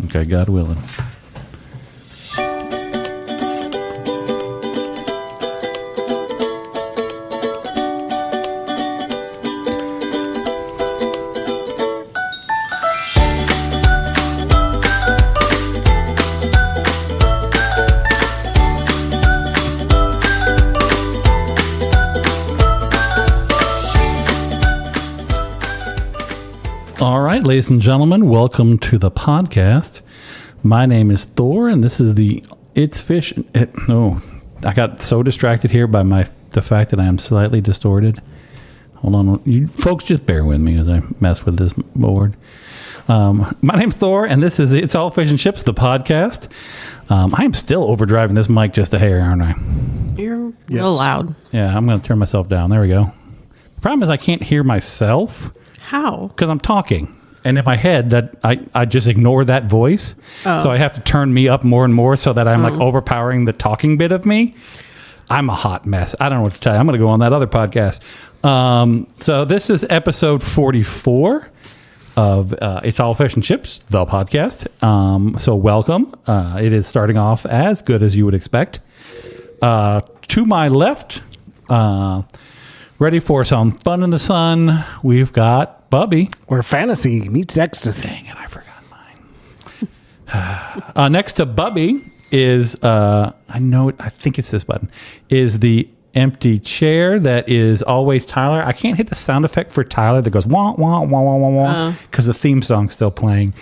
Okay, God willing. All right, ladies and gentlemen, welcome to the podcast. My name is Thor, and this is the It's Fish. I got so distracted here by the fact that I am slightly distorted. Hold on, you folks, just bear with me as I mess with this board. My name's Thor, and this is It's All Fish and Chips, the podcast. I am still overdriving this mic just a hair, aren't I? You're real loud. Yeah, I'm going to turn myself down. There we go. The problem is I can't hear myself. How? Because I'm talking. And in my head, that I just ignore that voice. Oh. So I have to turn me up more and more so that I'm like overpowering the talking bit of me. I'm a hot mess. I don't know what to tell you. I'm going to go on that other podcast. So this is episode 44 of It's All Fish and Chips, the podcast. So welcome. It is starting off as good as you would expect. To my left, ready for some fun in the sun, we've got Bubby. Where fantasy meets ecstasy. Dang it, I forgot mine. Next to Bubby is, I think it's this button, is the empty chair that is always Tyler. I can't hit the sound effect for Tyler that goes wah, wah, wah, wah, wah, wah, because the theme song's still playing.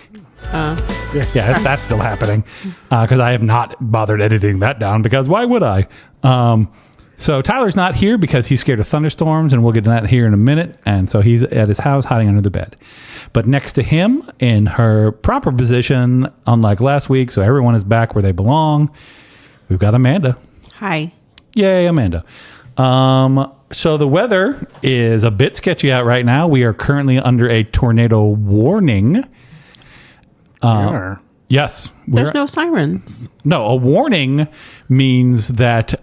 Yeah, that's still happening because I have not bothered editing that down because why would I? So Tyler's not here because he's scared of thunderstorms, and we'll get to that here in a minute. And so he's at his house hiding under the bed. But next to him, in her proper position, unlike last week, so everyone is back where they belong, we've got Amanda. Hi. Yay, Amanda. So the weather is a bit sketchy out right now. We are currently under a tornado warning. Yes. There's no sirens. No, a warning means that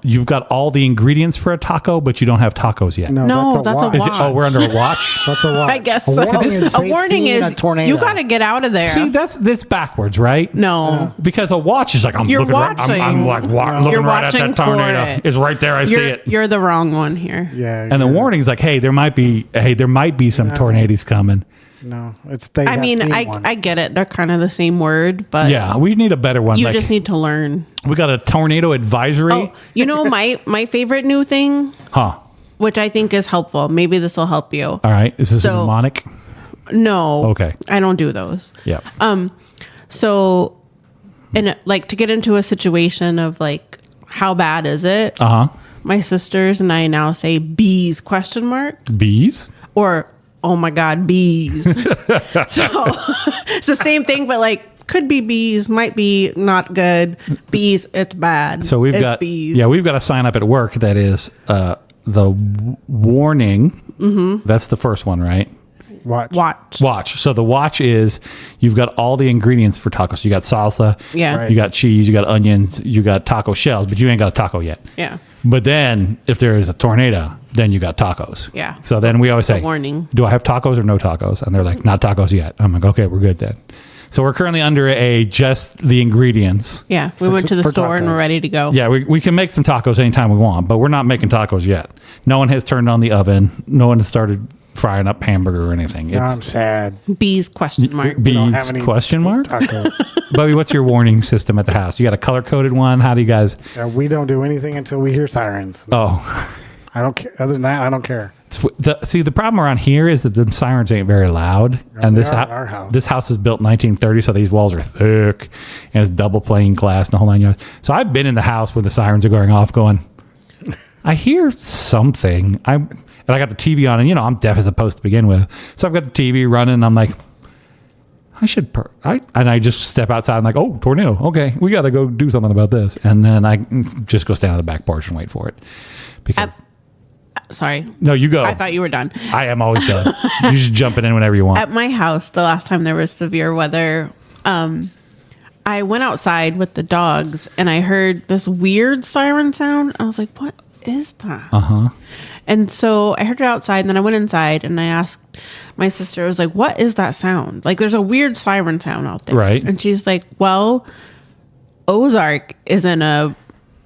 you've got all the ingredients for a taco, but you don't have tacos yet. No, that's a watch. We're under a watch? That's a watch. I guess so. A warning is you got to get out of there. See, that's backwards, right? No. Because a watch is like, I'm looking right at that tornado. It's right there. I see it. You're the wrong one here. Yeah. And the warning is like, hey, there might be some tornadoes coming. No, it's I get it. They're kind of the same word, but yeah, we need a better one. You just need to learn. We got a tornado advisory. Oh, my favorite new thing, which I think is helpful. Maybe this will help you. All right, is this a mnemonic? No. Okay. I don't do those. Yeah. So, to get into a situation of like, how bad is it? My sisters and I now say bees ? Bees? Or oh my God, bees. So it's the same thing, but like could be bees, might be not good. Bees, it's bad. So we've got bees. Yeah, we've got a sign up at work that is the warning. Mm-hmm. That's the first one, right? Watch. So the watch is you've got all the ingredients for tacos. You got salsa, you got cheese, you got onions, you got taco shells, but you ain't got a taco yet. Yeah. But then if there is a tornado, then you got tacos. Yeah. So then we always say, warning. Do I have tacos or no tacos? And they're like, not tacos yet. I'm like, okay, we're good then. So we're currently under just the ingredients. Yeah. We went to the store tacos. And we're ready to go. Yeah. We can make some tacos anytime we want, but we're not making tacos yet. No one has turned on the oven. No one has started frying up hamburger or anything. I'm sad. Bees ? Bees ? Bubby, what's your warning system at the house? You got a color-coded one? How do you guys... we don't do anything until we hear sirens. Oh. I don't care. Other than that, I don't care. The problem around here is that the sirens ain't very loud. And this house is built in 1930, so these walls are thick, and it's double pane glass and the whole 9 yards. So I've been in the house when the sirens are going off going, I hear something. And I got the TV on, and I'm deaf as a post to begin with. So I've got the TV running, and I'm like, and I just step outside. I'm like, oh, tornado. Okay, we got to go do something about this. And then I just go stand on the back porch and wait for it. Because sorry. No, you go. I thought you were done. I am always done. You just jumping in whenever you want. At my house, the last time there was severe weather, I went outside with the dogs and I heard this weird siren sound. I was like, what is that? And so I heard it outside, and then I went inside, and I asked my sister, I was like, what is that sound? Like, there's a weird siren sound out there. Right. And she's like, well, Ozark is in a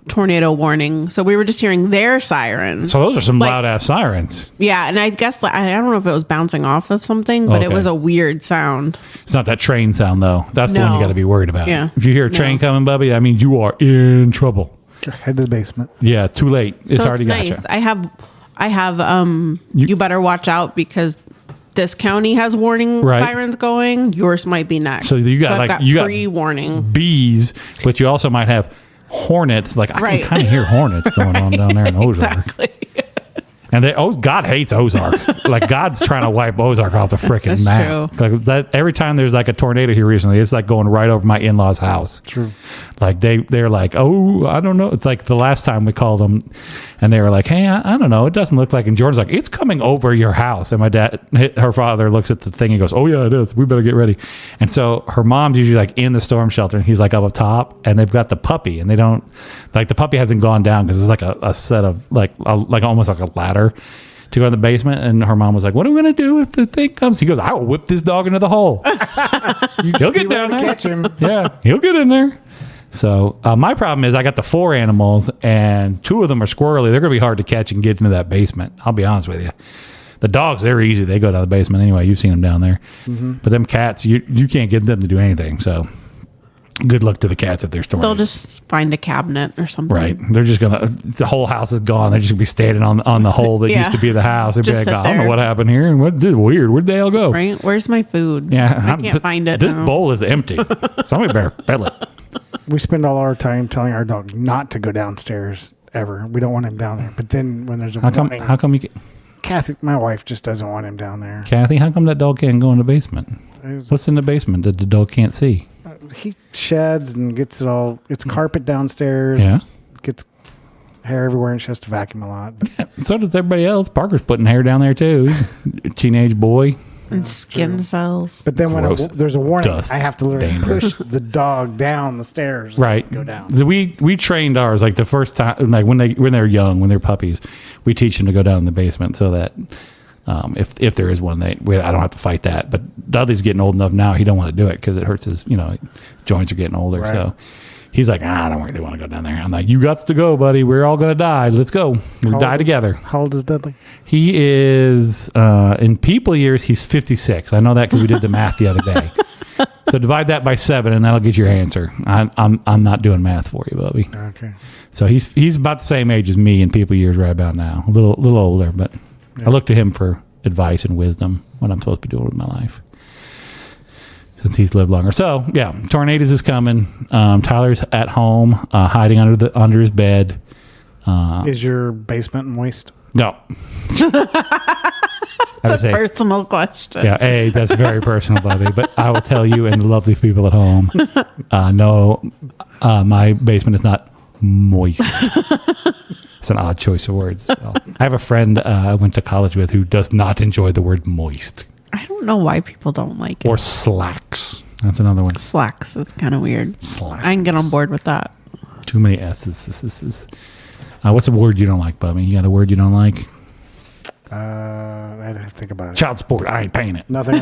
tornado warning, so we were just hearing their sirens. So those are some loud ass sirens. Yeah, and I guess I don't know if it was bouncing off of something, but it was a weird sound. It's not that train sound though. That's the one you got to be worried about. Yeah. If you hear a train coming, Bubby, that means you are in trouble. Head to the basement. Yeah, too late. It's so already got you. I have you better watch out because this county has warning sirens going. Yours might be next. So you got I've you got pre-warning bees, but you also might have hornets. Like I can kind of hear hornets going on down there in Ozark. Exactly. And God hates Ozark. Like God's trying to wipe Ozark off the freaking map. True. Like that, every time there's like a tornado here recently, it's like going right over my in-laws' house. True. Like they're like, oh, I don't know. It's like the last time we called them, and they were like, hey, I don't know. It doesn't look like. And Jordan's like, it's coming over your house. And my dad, her father, looks at the thing and goes, oh yeah, it is. We better get ready. And so her mom's usually like in the storm shelter, and he's like up top, and they've got the puppy, and they don't like the puppy hasn't gone down because it's like a set of like almost like a ladder to go in the basement. And her mom was like, what are we going to do if the thing comes? He goes, I will whip this dog into the hole. He'll get down there. Catch him. Yeah, he'll get in there. So my problem is I got the 4 animals, and 2 of them are squirrely. They're going to be hard to catch and get into that basement. I'll be honest with you. The dogs, they're easy. They go down the basement anyway. You've seen them down there. Mm-hmm. But them cats, you can't get them to do anything. So good luck to the cats if they're storing. They'll just find a cabinet or something. Right. They're just going to, the whole house is gone. They're just going to be standing on the hole that used to be the house. They'd be like, I don't know what happened here. And what did weird. Where'd they all go? Right. Where's my food? Yeah. I can't find it. This now. bowl is empty. Somebody better fill it. We spend all our time telling our dog not to go downstairs ever. We don't want him down there. But then when there's a warning, how come you get... Kathy, my wife, just doesn't want him down there. Kathy, how come that dog can't go in the basement? What's in the basement that the dog can't see? He sheds and gets it all. It's carpet downstairs. Yeah. Gets hair everywhere, and she has to vacuum a lot. But Yeah, so does everybody else. Parker's putting hair down there too. Teenage boy. And skin cells. But then when there's a warning, Dust. I have to literally Danger. push the dog down the stairs. Right. To go down. So we trained ours like the first time, like when they're young, when they're puppies, we teach them to go down in the basement so that if there is one, I don't have to fight that. But Dudley's getting old enough now; he don't want to do it because it hurts his joints are getting older. Right. So he's like, I don't really want to go down there. I'm like, you got to go, buddy. We're all gonna die. Let's go. We'll die together. How old is Dudley? He is in people years. He's 56. I know that because we did the math the other day. So divide that by 7, and that'll get your answer. I'm not doing math for you, Bubby. Okay. So he's about the same age as me in people years right about now. A little older, but I look to him for advice and wisdom what I'm supposed to be doing with my life since he's lived longer. So yeah, tornadoes is coming. Tyler's at home, hiding under his bed. Is your basement moist? No. That's a personal question. Yeah, that's very personal, Bubby. But I will tell you and the lovely people at home, no, my basement is not moist. It's an odd choice of words. So, I have a friend I went to college with who does not enjoy the word moist. I don't know why people don't like it. Or slacks. That's another one. Slacks is kind of weird. Slacks. I can get on board with that. Too many S's. What's a word you don't like, Bubby? You got a word you don't like? I'd have to think about it. Child support. I ain't paying it. Nothing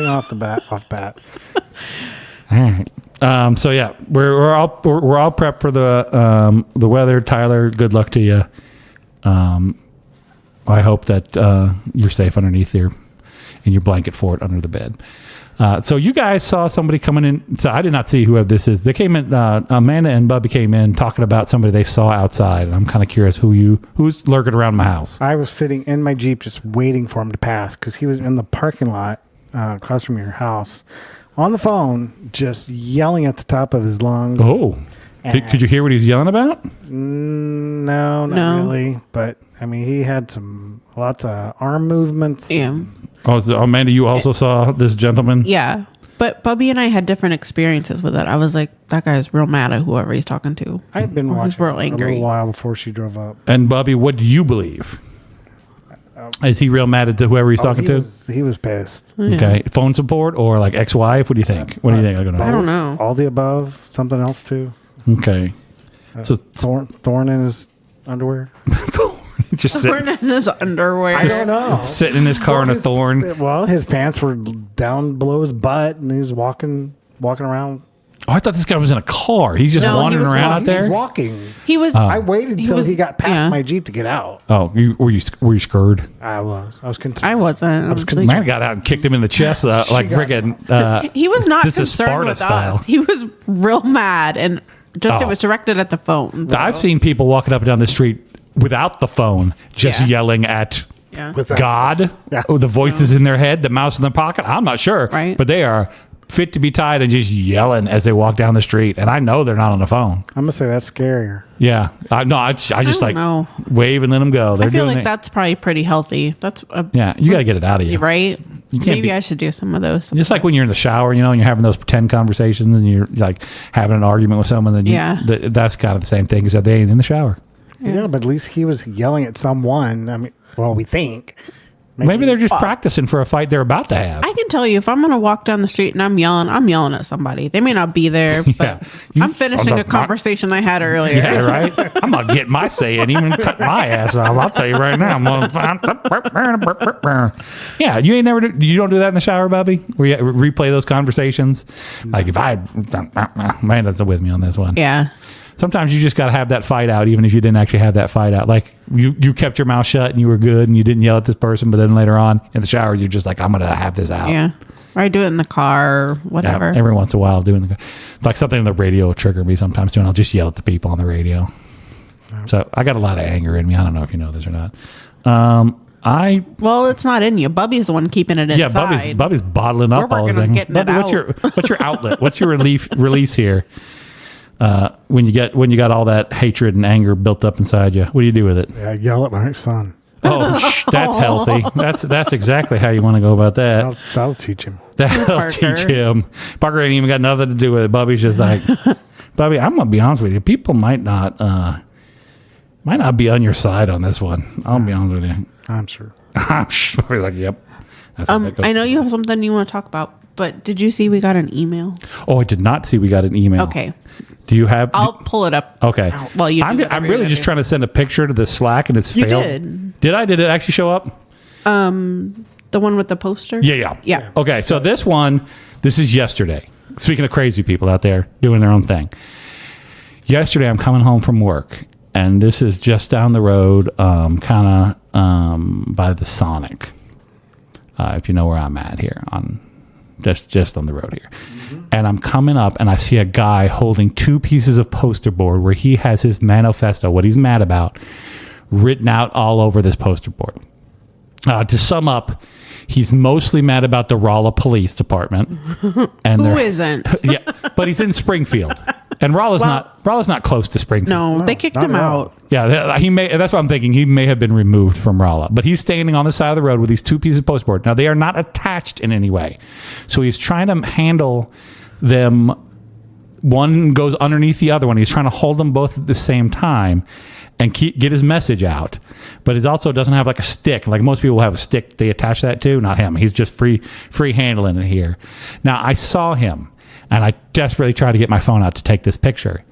off bat. All right. So yeah, we're all prepped for the weather. Tyler, good luck to you. I hope that you're safe underneath there in your blanket fort under the bed. So you guys saw somebody coming in. So I did not see whoever this is. They came in. Amanda and Bubby came in talking about somebody they saw outside. And I'm kind of curious who's lurking around my house. I was sitting in my Jeep just waiting for him to pass because he was in the parking lot across from your house on the phone, just yelling at the top of his lungs. Oh, could you hear what he's yelling about? No, not really. But I mean, he had lots of arm movements. Yeah. Oh, Amanda, you also saw this gentleman? Yeah. But Bubby and I had different experiences with it. I was like, that guy's real mad at whoever he's talking to. I had been watching real angry. a little while before she drove up. And Bubby, what do you believe? Is he real mad at whoever he's talking to? He was pissed. Yeah. Okay. Phone support or like ex-wife? What do you think? What do you think? I don't know. All the above. Something else too. Okay. So Thorn in his underwear. Just Wearing in his underwear. I don't know. sitting in his car in a thorn. Well, his pants were down below his butt, and he was walking around. Oh, I thought this guy was in a car. He's just No, he wandering was around out He there. was walking. He was. I waited until was- he got past yeah. my Jeep to get out. Oh, were you scared? I was concerned. I wasn't. I was concerned. Man got out and kicked him in the chest like freaking. He was not This is concerned Sparta with style. us. He was real mad, and just it Oh. was directed at the phone. I've seen people walking up and down the street without the phone, just Yeah. yelling at Yeah. With that. God. Yeah. Oh, the voices in their head, the mouse in their pocket. I'm not sure, Right. but they are fit to be tied and just yelling as they walk down the street. And I know they're not on the phone. I'm gonna say that's scarier. Yeah, I just don't like know. wave and let them go. They're I feel doing like it. that's probably pretty healthy. That's a, Yeah, you got to get it out of you. right. can't Maybe be- I should do some of those. Just like when you're in the shower, and you're having those pretend conversations, and you're like having an argument with someone. Then that's kind of the same thing. Is that they ain't in the shower? Yeah, but at least he was yelling at someone. I mean, well, we think. Maybe they're just practicing for a fight they're about to have. I can tell you if I'm going to walk down the street and I'm yelling at somebody. They may not be there, but Yeah. You I'm finishing son a of a- conversation I had earlier. Yeah, right. I'm not getting my say and even cut my ass off. I'll tell you right now. Yeah, you don't do that in the shower, Bubby. Where you replay those conversations. Like if Amanda's with me on this one. Yeah. Sometimes you just got to have that fight out, even if you didn't actually have that fight out. Like you kept your mouth shut and you were good and you didn't yell at this person, but then later on in the shower, you're just like, I'm going to have this out. Yeah. Or I do it in the car or whatever. Yeah, every once in a while, like something on the radio will trigger me sometimes too, and I'll just yell at the people on the radio. So I got a lot of anger in me. I don't know if you know this or not. Well, it's not in you. Bubby's the one keeping it inside. Yeah, Bubby's bottling up We're all his working on anger. getting it Bubby, out. what's your outlet? What's your release here? When you got all that hatred and anger built up inside you, what do you do with it? Yeah, yell at my son. Oh, that's healthy. That's exactly how you want to go about that. That'll teach him. That'll Parker. teach him. Parker ain't even got nothing to do with it. Bubby's just like, Bubby, I'm gonna be honest with you. People might not be on your side on this one. I'll be honest with you. I'm sure. I'm sure. He's like, yep. That's how that goes. I know you have something you want to talk about, but did you see we got an email? Oh, I did not see we got an email. Okay. Do you have? I'll pull it up. Okay. Well, you. I'm really just trying to send a picture to the Slack, and it's You failed. did. Did I? Did it actually show up? The one with the poster? Yeah. Okay, so this is yesterday. Speaking of crazy people out there doing their own thing. Yesterday, I'm coming home from work, and this is just down the road, kind of by the Sonic. If you know where I'm at here, just on the road here. Mm-hmm. And I'm coming up, and I see a guy holding two pieces of poster board where he has his manifesto, what he's mad about, written out all over this poster board. To sum up, he's mostly mad about the Rolla Police Department. And Who isn't? Yeah, but he's in Springfield, and Rolla's not close to Springfield. No, they kicked not him at all. out. Yeah, he may. That's what I'm thinking. He may have been removed from Rolla, but he's standing on the side of the road with these two pieces of postboard. Now they are not attached in any way, so he's trying to handle them. One goes underneath the other one. He's trying to hold them both at the same time and get his message out. But it also doesn't have like a stick. Like most people have a stick they attach that to. Not him. He's just free handling it here. Now I saw him, and I desperately tried to get my phone out to take this picture,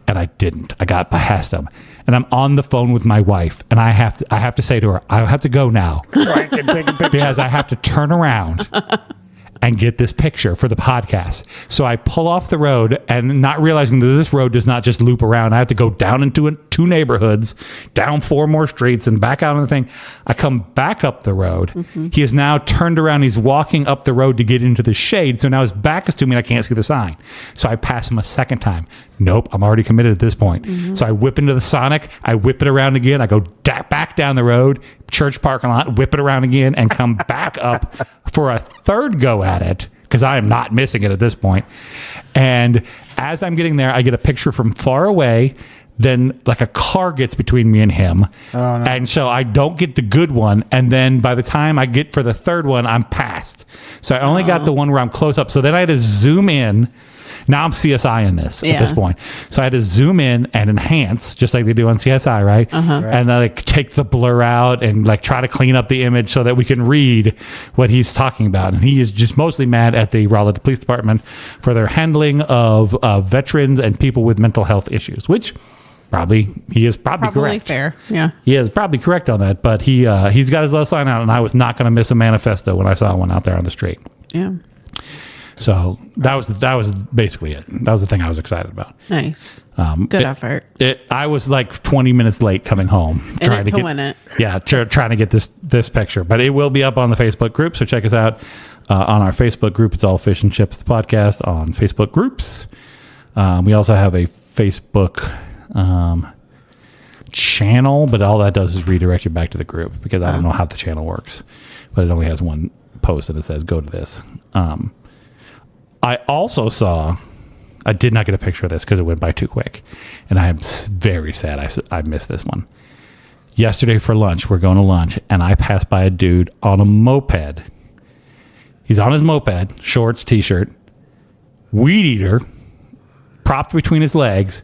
and I didn't. I got past him, and I'm on the phone with my wife, and I have to say to her, I have to go now Right, and take a picture. because I have to turn around and get this picture for the podcast. So I pull off the road, and not realizing that this road does not just loop around. I have to go down into two neighborhoods, down 4 more streets, and back out on the thing. I come back up the road. Mm-hmm. He is now turned around. He's walking up the road to get into the shade. So now his back is to me, and I can't see the sign. So I pass him a second time. Nope, I'm already committed at this point. Mm-hmm. So I whip into the Sonic. I whip it around again. I go back down the road, church parking lot, whip it around again, and come back up for a third go at it, because I am not missing it at this point. And as I'm getting there, I get a picture from far away. Then like a car gets between me and him. Oh, no. And so I don't get the good one. And then by the time I get for the third one, I'm past. So I only got the one where I'm close up. So then I had to zoom in. Now I'm CSI in this at this point. So I had to zoom in and enhance, just like they do on CSI, right? Uh-huh. Right. And like take the blur out and like try to clean up the image so that we can read what he's talking about. And he is just mostly mad at the Raleigh Police Department for their handling of veterans and people with mental health issues, which Probably. He is probably correct. fair. Yeah. He is probably correct on that, but he's got his last line out, and I was not going to miss a manifesto when I saw one out there on the street. Yeah. So that was basically it. That was the thing I was excited about. Nice. Good effort. I was like 20 minutes late coming home trying to win it. Yeah, trying to get this picture, but it will be up on the Facebook group. So check us out on our Facebook group. It's All Fish and Chips, the podcast on Facebook groups. We also have a Facebook channel, but all that does is redirect you back to the group because I don't know how the channel works, but it only has one post and it says go to this. I also saw, I did not get a picture of this because it went by too quick, and I am very sad I missed this one. Yesterday for lunch, we're going to lunch, and I passed by a dude on a moped. He's on his moped, shorts, t-shirt, weed eater, propped between his legs,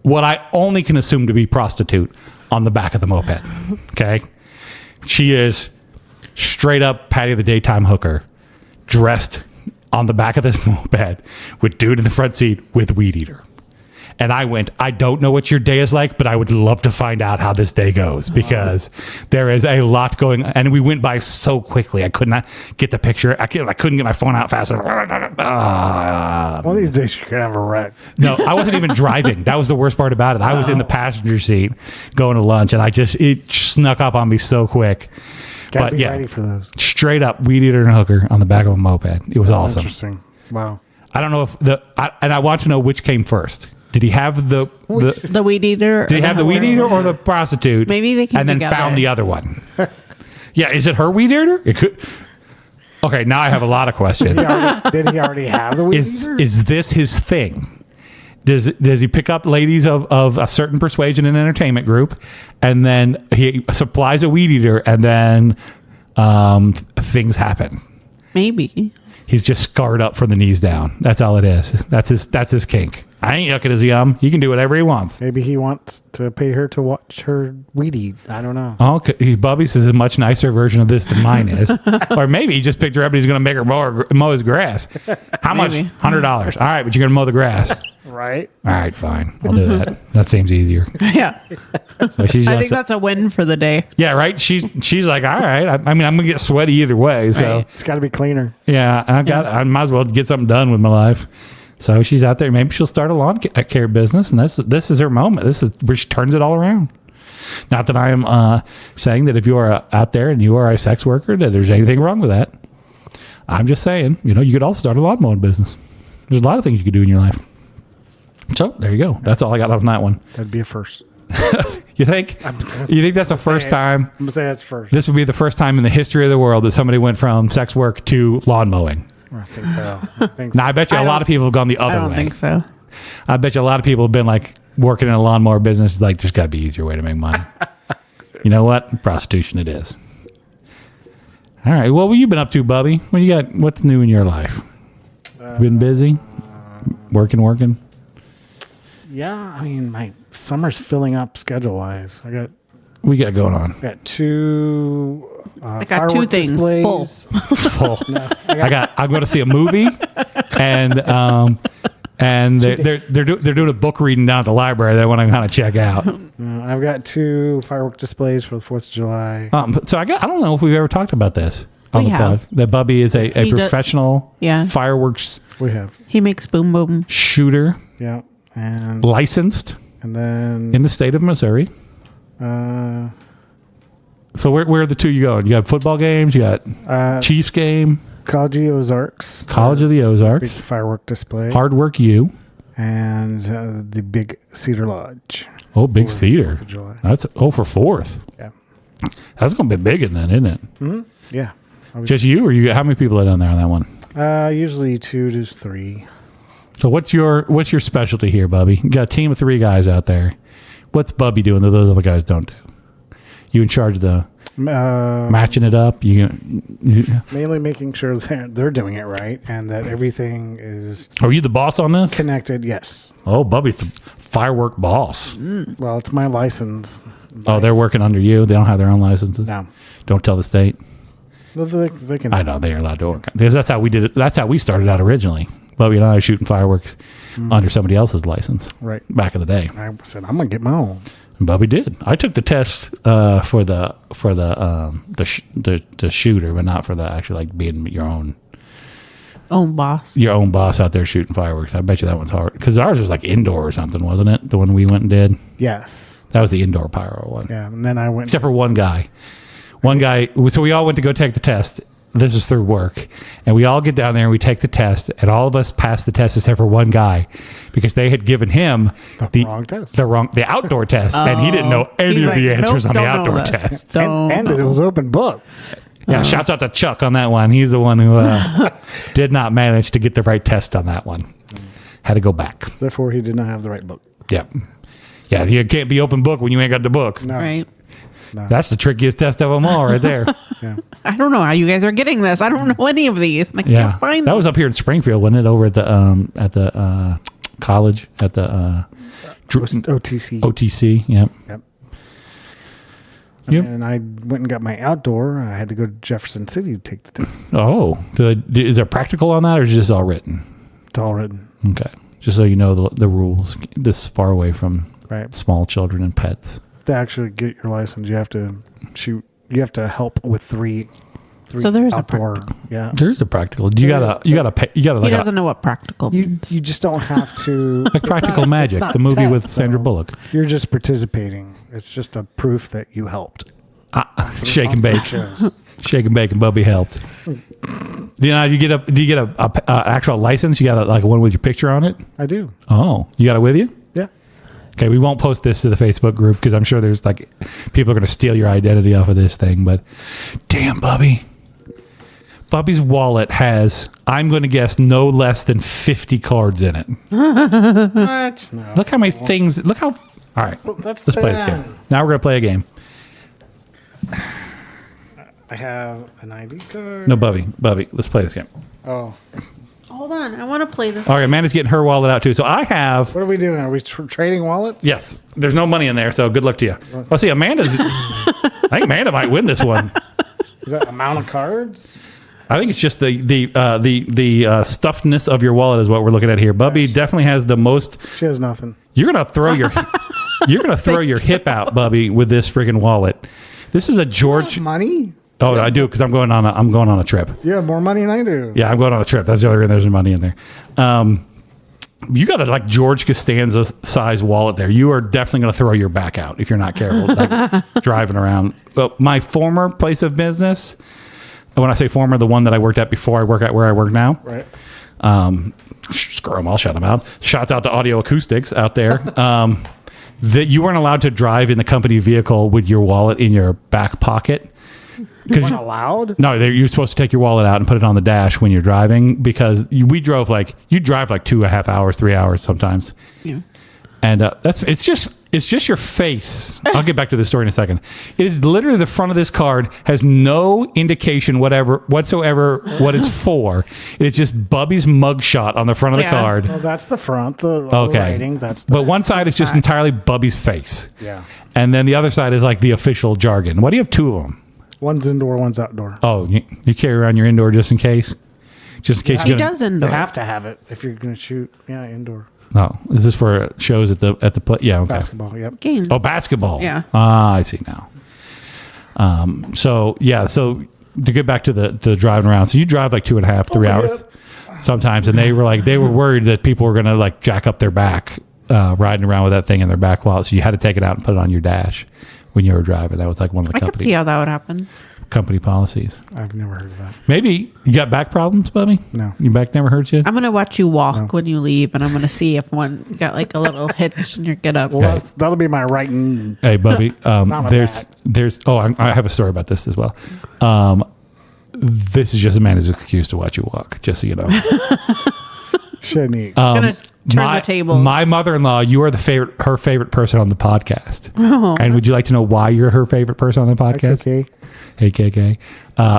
what I only can assume to be prostitute on the back of the moped. Okay? She is straight up Patty of the Daytime hooker, dressed on the back of this moped with dude in the front seat with weed eater. And I went, I don't know what your day is like, but I would love to find out how this day goes because there is a lot going on. And we went by so quickly. I could not get the picture. I couldn't get my phone out fast enough. One of these days you could have a wreck. No, I wasn't even driving. That was the worst part about it. I was in the passenger seat going to lunch, and it snuck up on me so quick. Gotta be ready for those. Straight up weed eater and hooker on the back of a moped. It was awesome. Interesting. Wow. I don't know if I want to know which came first. Did he have the weed eater? Did he have the weed eater or the prostitute? Maybe they came and then together. Found the other one. Yeah, is it her weed eater? It could. Okay, now I have a lot of questions. Did he already have the weed eater? Is this his thing? Does he pick up ladies of a certain persuasion and entertainment group, and then he supplies a weed eater, and then things happen? Maybe. He's just scarred up from the knees down. That's all it is. That's his kink. I ain't yucking his yum. He can do whatever he wants. Maybe he wants to pay her to watch her weed eat. I don't know. Okay, Bubby's is a much nicer version of this than mine is. Or maybe he just picked her up and he's going to make her mow his grass. How much? $100. All right, but you're going to mow the grass. Right. All right, fine. I'll do that. That seems easier. Yeah. So she's I think that's a win for the day. Yeah, right? She's like, all right. I mean, I'm going to get sweaty either way. So Right. It's got to be cleaner. yeah, I might as well get something done with my life. So she's out there. Maybe she'll start a lawn care business, and this is her moment. This is where she turns it all around. Not that I am saying that if you are out there and you are a sex worker, that there's anything wrong with that. I'm just saying, you could also start a lawn mowing business. There's a lot of things you could do in your life. So there you go. That's all I got on that one. That'd be a first. You think? You think that's the first time? I'm going to say that's first. This would be the first time in the history of the world that somebody went from sex work to lawn mowing. I think so. Now, I bet you a lot of people have gone the other way. I don't think so. I bet you a lot of people have been like working in a lawnmower business. Like, there's got to be an easier way to make money. You know what? Prostitution it is. All right. Well, what you been up to, Bubby? What you got? What's new in your life? Been busy? Working? Yeah, I mean, my summer's filling up schedule-wise. We got going on. Got two. I got two things displays. Full. No, I'm going to see a movie, and they're doing a book reading down at the library that I want to kind of check out. I've got two firework displays for the 4th of July. So I don't know if we've ever talked about this on We the have. pod. That Bubby is a professional fireworks We have. He makes boom boom. shooter, Yeah. And licensed then in the state of Missouri. So where are the two you going? You got football games. You got Chiefs game. College of the Ozarks. College of the Big Ozarks. firework display. Hard Work U. And the Big Cedar Lodge. Oh, Big for Cedar. 4th of July. That's for 4th. Yeah. That's going to be big in that, isn't it? Mm-hmm. Yeah. Just you, or you? How many people are down there on that one? Usually 2 to 3. So what's your specialty here, Bubby? You got a team of 3 guys out there. What's Bubby doing that those other guys don't do? You in charge of the matching it up? You mainly making sure that they're doing it right and that everything is. Are you the boss on this? Connected, yes. Oh, Bubby's the firework boss. Well, it's my license. Oh, they're working under you. They don't have their own licenses. No. Don't tell the state. They can. I know they are allowed to work because that's how we did it. That's how we started out originally. Bubby and I shooting fireworks under somebody else's license. Right. Back in the day. I said, I'm going to get my own. And Bubby did. I took the test for the shooter, but not for the actually like being your own boss. Your own boss out there shooting fireworks. I bet you that one's hard because ours was like indoor or something, wasn't it? The one we went and did. Yes. That was the indoor pyro one. Yeah, and then I went. Except for one guy. So we all went to go take the test. This is through work. And we all get down there and we take the test. And all of us passed the test except for one guy because they had given him the wrong test. The outdoor test. And he didn't know any of the answers on the outdoor test. And it was open book. Yeah, shouts out to Chuck on that one. He's the one who did not manage to get the right test on that one. Had to go back. Therefore, he did not have the right book. Yep. Yeah, you can't be open book when you ain't got the book. No. Right. No. That's the trickiest test of them all right there. Yeah. I don't know how you guys are getting this. I don't know any of these. And I can't find that them. was up here in Springfield, wasn't it? Over at the college at the OTC. OTC. Yep. Yep. Yep. And I went and got my outdoor. I had to go to Jefferson City to take the test. Oh, is there practical on that, or is it just all written? It's all written. Okay, just so you know the rules. This far away from small children and pets. To actually get your license, you have to shoot. You have to help with three. So there's outdoor. a practical. Yeah. There is a practical. You gotta pay. You gotta. He doesn't know what practical means. You just don't have to. Like Practical Magic, the movie with Sandra Bullock. You're just participating. It's just a proof that you helped. Shake and bake. Shake and bake, and Bubby helped. Do you get a actual license? You got like one with your picture on it? I do. Oh, you got it with you? Yeah. Okay, we won't post this to the Facebook group because I'm sure there's like people are going to steal your identity off of this thing. But damn, Bubby's wallet has, I'm going to guess, no less than 50 cards in it. What? No. Look how many things. Look how. All right, let's play this game. Now we're going to play a game. I have an ID card. No, Bubby, let's play this game. Oh. Hold on. I want to play this. All right, Amanda's getting her wallet out too. So I have. What are we doing? Are we trading wallets? Yes, there's no money in there, so good luck to you. Well, see, Amanda's. I think Amanda might win this one. Is that amount of cards? I think it's just the stuffedness of your wallet is what we're looking at here. Bubby definitely has the most. She has nothing. You're gonna throw your your hip out, Bubby, with this friggin' wallet. This is a George Money? Oh, I do because I'm going on a trip. You have more money than I do. Yeah, I'm going on a trip. That's the other reason there's money in there. You got a like George Costanza size wallet there. You are definitely going to throw your back out if you're not careful, like driving around. Well, my former place of business, when I say former, the one that I worked at before I work at where I work now. Right. Screw them, I'll shut them out. Shouts out to Audio Acoustics out there. That you weren't allowed to drive in the company vehicle with your wallet in your back pocket. You weren't allowed? No, you're supposed to take your wallet out and put it on the dash when you're driving because you drive like 2.5 hours, 3 hours sometimes. Yeah. And it's just your face. I'll get back to this story in a second. It is literally the front of this card has no indication whatsoever what it's for. It's just Bubby's mugshot on the front of the card. Well, that's the front. The writing. That's but one side is just entirely Bubby's face. Yeah. And then the other side is like the official jargon. Why do you have two of them? One's indoor, one's outdoor. Oh, you carry around your indoor just in case? Just in case he does indoor. You have to have it if you're going to shoot. Yeah, indoor. No, is this for shows at the play? Yeah, okay. Basketball, yep. Games. Oh, basketball. Yeah. I see now. So to get back to the driving around, so you drive like 2.5, 3 hours sometimes, and they were worried that people were going to like jack up their back riding around with that thing in their back wallet, so you had to take it out and put it on your dash when you were driving. That was like one of the I could see how that would happen. company policies. I've never heard of that. Maybe you got back problems, Bubby? No. Your back never hurts you? I'm going to watch you walk when you leave, and I'm going to see if one got like a little hitch in your get up. Well, that'll be my right knee. Hey, Bubby, my I have a story about this as well. This is just Amanda's excuse to watch you walk, just so you know. Shouldn't eat. Gonna turn the table. My mother-in-law, you are her favorite person on the podcast. Oh. And would you like to know why you're her favorite person on the podcast? Okay. Hey, KK.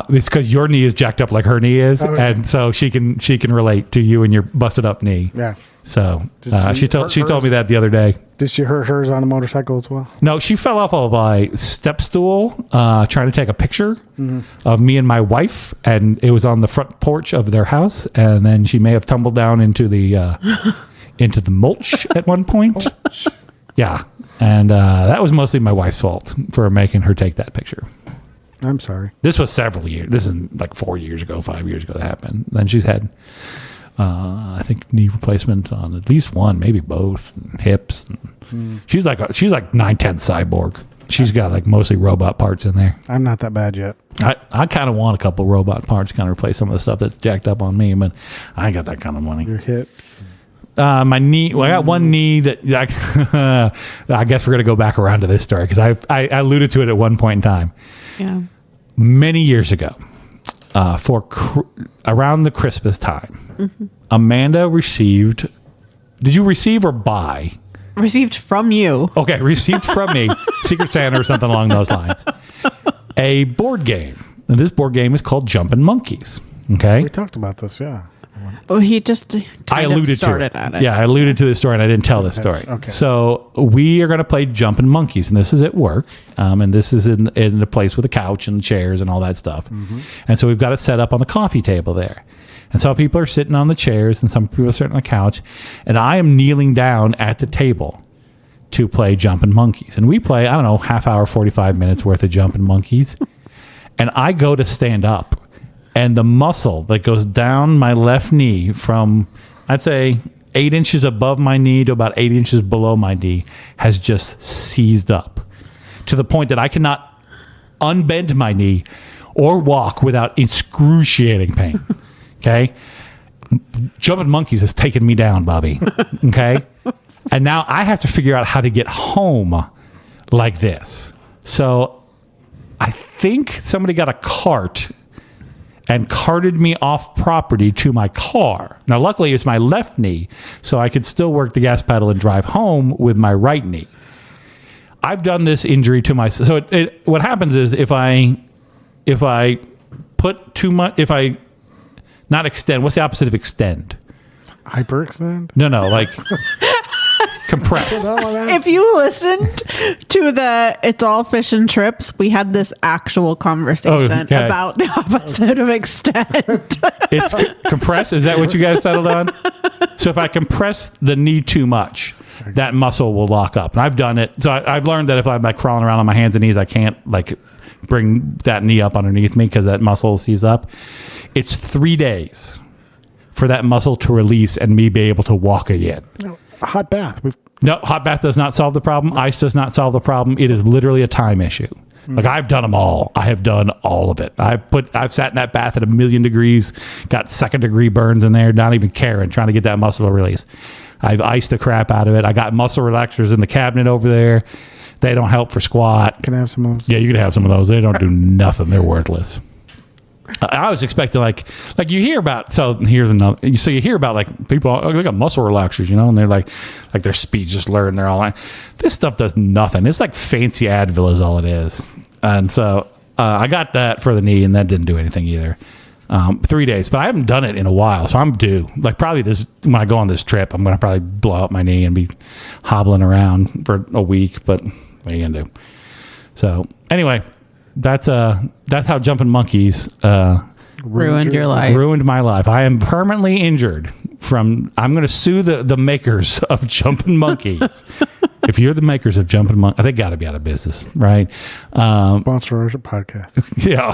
It's because your knee is jacked up like her knee is, and so she can relate to you and your busted up knee. Yeah. So she told me that the other day. Did she hurt hers on a motorcycle as well? No, she fell off of a step stool trying to take a picture of me and my wife, and it was on the front porch of their house. And then she may have tumbled down into the mulch at one point. Yeah, and that was mostly my wife's fault for making her take that picture. I'm sorry. This was several years. This is like 4 years ago, 5 years ago that happened. Then she's had, I think, knee replacement on at least one, maybe both, and hips. And she's like 9/10 cyborg. She's got like mostly robot parts in there. I'm not that bad yet. I kind of want a couple robot parts to kind of replace some of the stuff that's jacked up on me, but I ain't got that kind of money. Your hips. My knee. Well, I got one knee that I guess we're gonna go back around to this story because I alluded to it at one point in time. Yeah. Many years ago, around the Christmas time, Amanda received. Did you receive or buy? Received from you. Okay, received from me, Secret Santa or something along those lines. A board game, and this board game is called Jumpin' Monkeys. Okay, We talked about this, yeah. Oh, he just I alluded to it. at it. Yeah, I alluded to this story, and I didn't tell this story. Okay. So we are going to play Jumpin' Monkeys, and this is at work, and this is in a place with a couch and chairs and all that stuff. And so we've got it set up on the coffee table there. And some people are sitting on the chairs, and some people are sitting on the couch, and I am kneeling down at the table to play Jumpin' Monkeys. And we play, I don't know, half hour, 45 minutes worth of Jumpin' Monkeys. And I go to stand up, and the muscle that goes down my left knee from, I'd say, 8 inches above my knee to about 8 inches below my knee has just seized up to the point that I cannot unbend my knee or walk without excruciating pain. Okay? Jumpin' Monkeys has taken me down, Bobby. Okay? And now I have to figure out how to get home like this. So I think somebody got a cart and carted me off property to my car. Now, luckily, it's my left knee, so I could still work the gas pedal and drive home with my right knee. I've done this injury to myself. So what happens is if I put too much, if I not extend, what's the opposite of extend? Hyperextend? No, like compress. If you listened to the It's All Fish and Trips, we had this actual conversation about the opposite of extend. It's compress. Is that what you guys settled on? So if I compress the knee too much, that muscle will lock up. And I've done it. So I've learned that if I'm like crawling around on my hands and knees, I can't like bring that knee up underneath me because that muscle sees up. It's 3 days for that muscle to release and me be able to walk again. No, a hot bath. No, hot bath does not solve the problem. Ice does not solve the problem. It is literally a time issue. Like I've done them all. I have done all of it. I've sat in that bath at 1,000,000 degrees, got 2nd-degree burns in there, not even caring, trying to get that muscle to release. I've iced the crap out of it. I got muscle relaxers in the cabinet over there. They don't help for squat. Can I have some of those? Yeah, you can have some of those. They don't do nothing. They're worthless. I was expecting like you hear about, so here's another, so you hear about like people, they got muscle relaxers, you know, and they're like their speech just learned, they're all like, this stuff does nothing. It's like fancy Advil is all it is. And so I got that for the knee and that didn't do anything either. 3 days, but I haven't done it in a while. So I'm due, like probably when I go on this trip, I'm going to probably blow out my knee and be hobbling around for a week, but what are you going to do? So anyway, that's how Jumpin' Monkeys ruined your life. Ruined my life. I am permanently injured I'm going to sue the makers of Jumpin' Monkeys. If you're the makers of Jumpin' Monkeys, they got to be out of business, right? Sponsor our podcast. Yeah,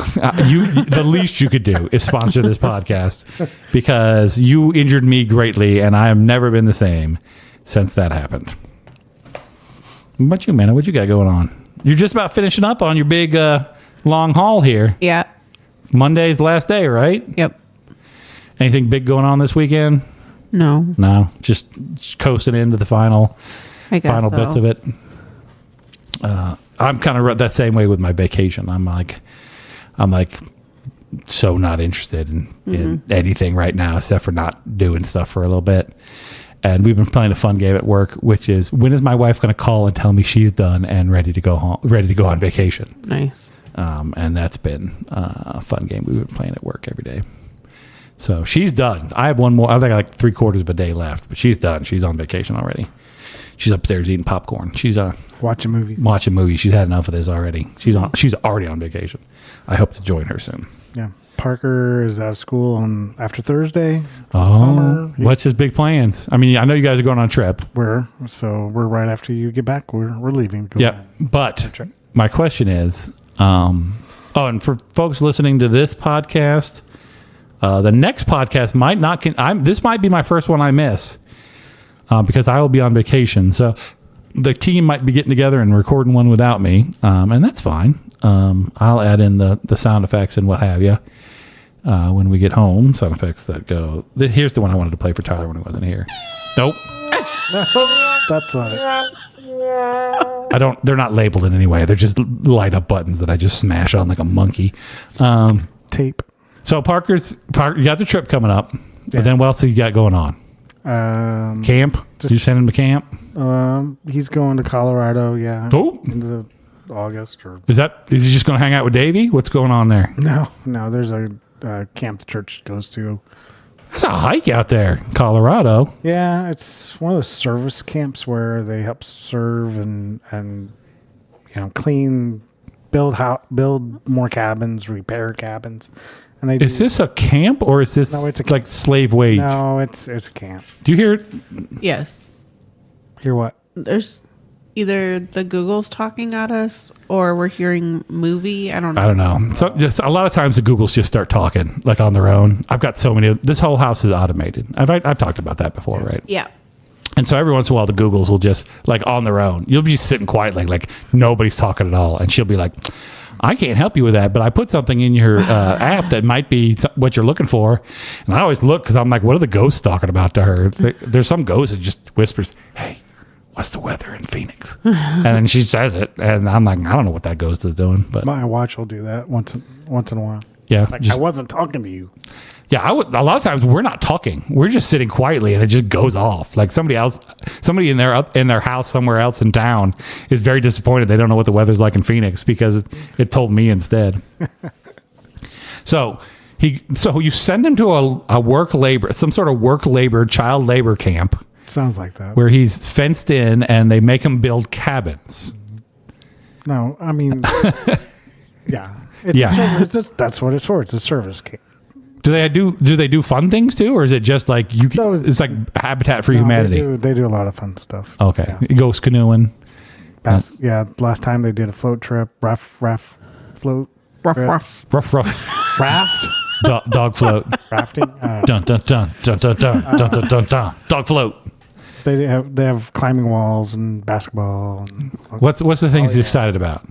the least you could do is sponsor this podcast because you injured me greatly, and I have never been the same since that happened. What about you, man? What you got going on? You're just about finishing up on your big long haul here. Yeah. Monday's last day, right? Yep. Anything big going on this weekend? No. Just coasting into the final bits of it. I'm kind of that same way with my vacation. I'm like so not interested in anything right now except for not doing stuff for a little bit. And we've been playing a fun game at work, which is when is my wife going to call and tell me she's done and ready to go home, ready to go on vacation? Nice. And that's been a fun game we've been playing at work every day. So she's done. I have one more. I think like 3/4 of a day left, but she's done. She's on vacation already. She's upstairs eating popcorn. She's watching movies. Watching movies. She's had enough of this already. She's already on vacation. I hope to join her soon. Yeah. Parker is out of school after Thursday. Oh, summer. What's his big plans? I mean, I know you guys are going on a trip. We're right after you get back. We're leaving. Yeah, but my question is, and for folks listening to this podcast, the next podcast might not. This might be my first one I miss because I will be on vacation. So the team might be getting together and recording one without me, and that's fine. I'll add in the sound effects and what have you when we get home. Sound effects that go. Here's the one I wanted to play for Tyler when he wasn't here. Nope. That's not it. They're not labeled in any way. They're just light up buttons that I just smash on like a monkey. Tape. So Parker, you got the trip coming up, but then what else you got going on? Camp? You send him to camp? He's going to Colorado. Yeah. Oh. Into August is he just going to hang out with Davey? What's going on there? No. There's a camp the church goes to. That's a hike out there, Colorado. Yeah, it's one of those service camps where they help serve and clean, build more cabins, repair cabins. And is this a camp or is this like slave wage? No, it's a camp. Do you hear it? Yes. Hear what? There's either the Google's talking at us or we're hearing movie. I don't know. So just a lot of times the Googles just start talking like on their own. I've got so many. This whole house is automated. I've talked about that before, right? Yeah. And so every once in a while the Googles will just like on their own. You'll be sitting quietly like nobody's talking at all, and she'll be like, I can't help you with that, but I put something in your app that might be what you're looking for. And I always look because I'm like, what are the ghosts talking about to her? There's some ghost that just whispers, hey, what's the weather in Phoenix? And then she says it, and I'm like, I don't know what that ghost is doing. But my watch will do that once in a while. Yeah. I wasn't talking to you. Yeah, a lot of times we're not talking. We're just sitting quietly and it just goes off. Like somebody in their house somewhere else in town is very disappointed. They don't know what the weather's like in Phoenix because it told me instead. So you send him to some sort of work labor, child labor camp. Sounds like that. Where he's fenced in and they make him build cabins. No, I mean, yeah. That's what it's for. It's a service camp. Do they do fun things too, or is it just like it's like Habitat for Humanity? They do a lot of fun stuff. Okay, yeah. Ghost canoeing. Last time they did a float trip, raft float. Rough. Raft. Dog float. Rafting. Dun dun dun dun dun dun dun dun dun dun. Dog float. They have climbing walls and basketball. And what's the things he's excited about?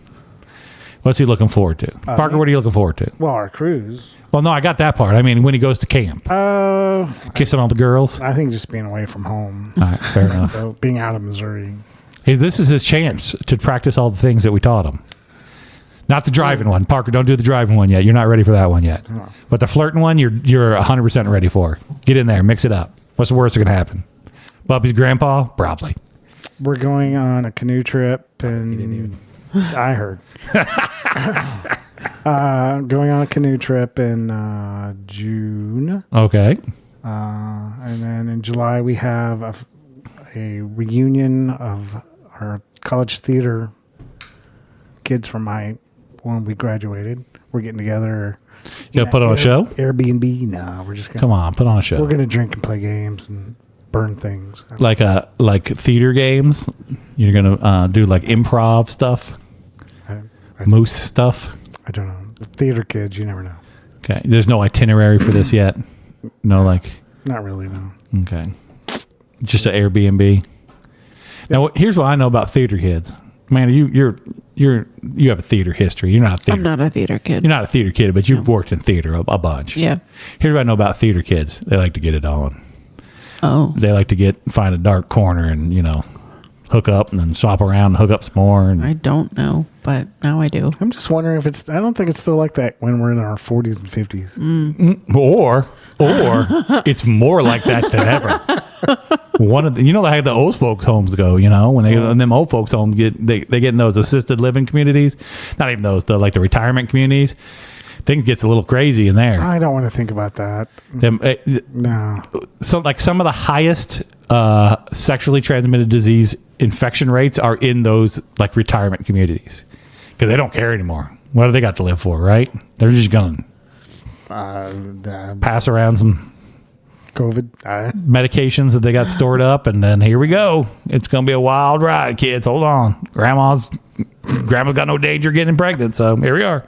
What's he looking forward to? Parker, what are you looking forward to? Well, our cruise. Well, no, I got that part. I mean, when he goes to camp. Kissing all the girls? I think just being away from home. All right, fair enough. So being out of Missouri. Hey, this is his chance to practice all the things that we taught him. Not the driving one. Parker, don't do the driving one yet. You're not ready for that one yet. No. But the flirting one, you're 100% ready for. Get in there. Mix it up. What's the worst that can happen? Bubby's grandpa? Probably. We're going on a canoe trip, and I heard. Going on a canoe trip in June. Okay. And then in July, we have a reunion of our college theater kids from when we graduated. We're getting together. You gonna put on a show? Airbnb? No, we're just gonna. Come on, put on a show. We're gonna drink and play games and burn things. Like theater games? You're gonna do like improv stuff? Moose stuff? I don't know. The theater kids, you never know. Okay. There's no itinerary for this yet? No, Not really, no. Okay. Just an Airbnb? Now, here's what I know about theater kids. Man, you have a theater history. You're not a theater. I'm not a theater kid. You're not a theater kid, but you've worked in theater a bunch. Yeah. Here's what I know about theater kids. They like to get it on. Oh. They like to find a dark corner and, hook up and then swap around and hook up some more. And I don't know, but now I do. I'm just wondering if I don't think it's still like that when we're in our 40s and 50s. Or it's more like that than ever. How the old folks homes go, when them old folks homes they get in those assisted living communities, not even those, the retirement communities. things gets a little crazy in there. I don't want to think about that. No. So like some of the highest sexually transmitted disease infection rates are in those like retirement communities because they don't care anymore. What do they got to live for, right? They're just going to pass around some COVID medications that they got stored up, and then here we go. It's going to be a wild ride, kids. Hold on. Grandma's got no danger getting pregnant, so here we are.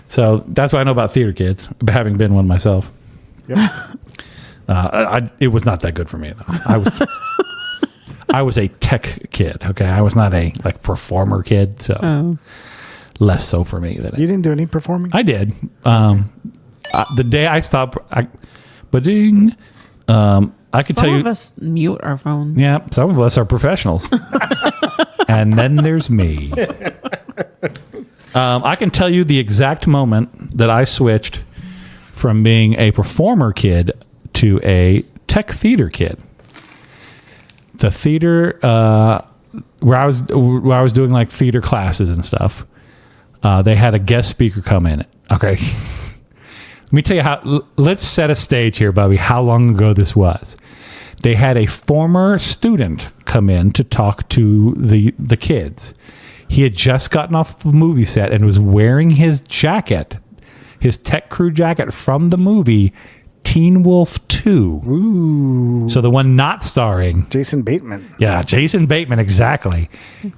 So that's what I know about theater kids, having been one myself. Yep. It was not that good for me, though. I was a tech kid. Okay, I was not a like performer kid, so less so for me. You didn't do any performing? I did. The day I stopped, I could tell you. Some of us mute our phones. Yeah, some of us are professionals, and then there's me. I can tell you the exact moment that I switched from being a performer kid to a tech theater kid. The theater where I was doing like theater classes and stuff, they had a guest speaker come in. Okay, let me tell you how. Let's set a stage here, Bobby. How long ago this was? They had a former student come in to talk to the kids. He had just gotten off the movie set and was wearing his jacket, his tech crew jacket from the movie Teen Wolf 2. Ooh. So the one not starring Jason Bateman. Yeah, Jason Bateman, exactly.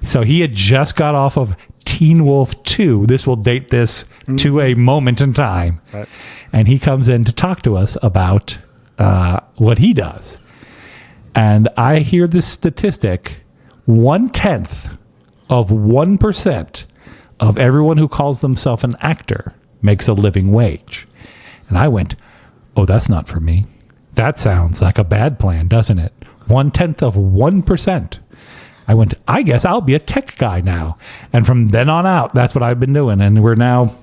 So he had just got off of Teen Wolf 2. This will date this to a moment in time. Right. And he comes in to talk to us about what he does. And I hear this statistic, 1/10 of 1% of everyone who calls themselves an actor makes a living wage. And I went, oh, that's not for me. That sounds like a bad plan, doesn't it? 1/10 of 1%. I went, I guess I'll be a tech guy now. And from then on out, that's what I've been doing. And we're now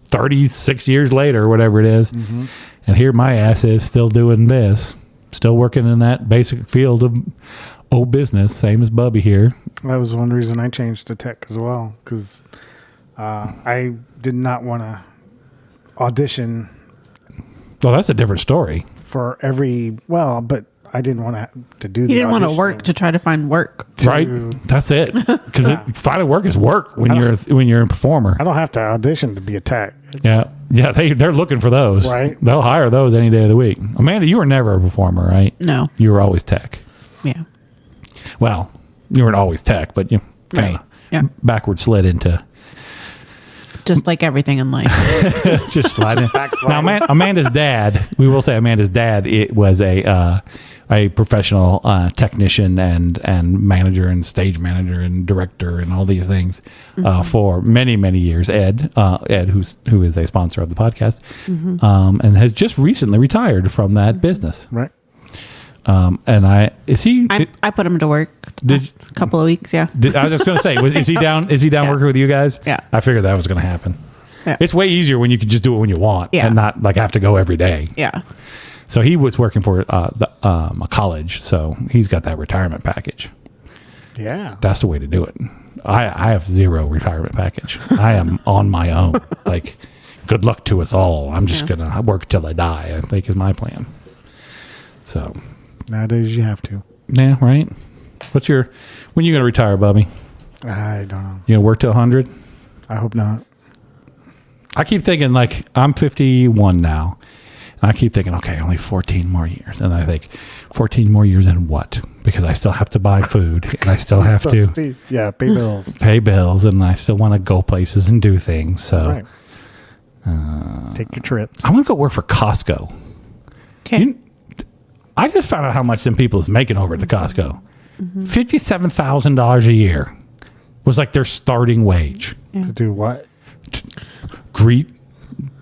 36 years later, whatever it is. Mm-hmm. And here my ass is still doing this, still working in that basic field of business, same as Bubby here. That was one reason I changed to tech as well, because I did not want to audition. Well, that's a different story. For but I didn't want to do. You didn't want to work to try to find work, right? That's it. Because finding work is work when you're a performer. I don't have to audition to be a tech. Yeah. They're looking for those. Right. They'll hire those any day of the week. Amanda, you were never a performer, right? No. You were always tech. Yeah. Well, you weren't always tech, but you kind of backward slid into. Just like everything in life. Just sliding. Now, Amanda's dad, we will say Amanda's dad, it was a professional technician and manager and stage manager and director and all these things for many, many years. Ed, who is a sponsor of the podcast, and has just recently retired from that business. Right. And I put him to work a couple of weeks. Yeah. I was going to say, is he down? Is he down working with you guys? Yeah. I figured that was going to happen. Yeah. It's way easier when you can just do it when you want and not like have to go every day. Yeah. So he was working for a college, so he's got that retirement package. Yeah. That's the way to do it. I have zero retirement package. I am on my own. Like, good luck to us all. I'm just going to work till I die, I think is my plan. So. Nowadays you have to. Yeah, right? When are you going to retire, Bubby? I don't know. You going to work till 100? I hope not. I keep thinking, like, I'm 51 now. And I keep thinking, okay, only 14 more years. And I think, 14 more years in what? Because I still have to buy food. And I still have to... pay bills. Pay bills. And I still want to go places and do things. So... Right. Take your trip. I want to go work for Costco. Okay. I just found out how much them people is making over at the Costco. $57,000 a year was like their starting wage. To do what?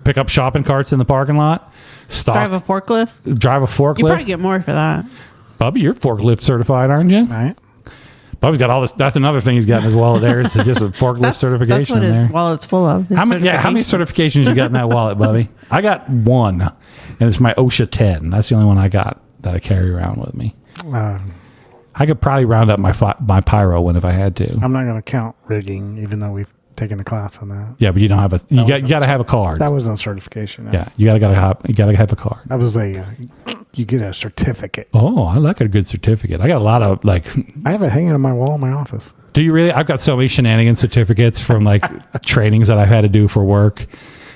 Pick up shopping carts in the parking lot. Drive a forklift. You probably get more for that. Bubby, you're forklift certified, aren't you? Right. Bubby's got all this. That's another thing he's got in his wallet there. Is just a forklift certification. That's what his wallet's full of. How many certifications you got in that wallet, Bubby? I got one, and it's my OSHA 10. That's the only one I got that I carry around with me. I could probably round up my pyro one if I had to. I'm not going to count rigging, even though we've taken a class on that. Yeah, but you don't have you got to have a card. That was no certification. Yeah, you got to have a card. That was you get a certificate. Oh, I like a good certificate. I got a lot of like. I have it hanging on my wall in my office. Do you really? I've got so many shenanigans certificates from like trainings that I've had to do for work.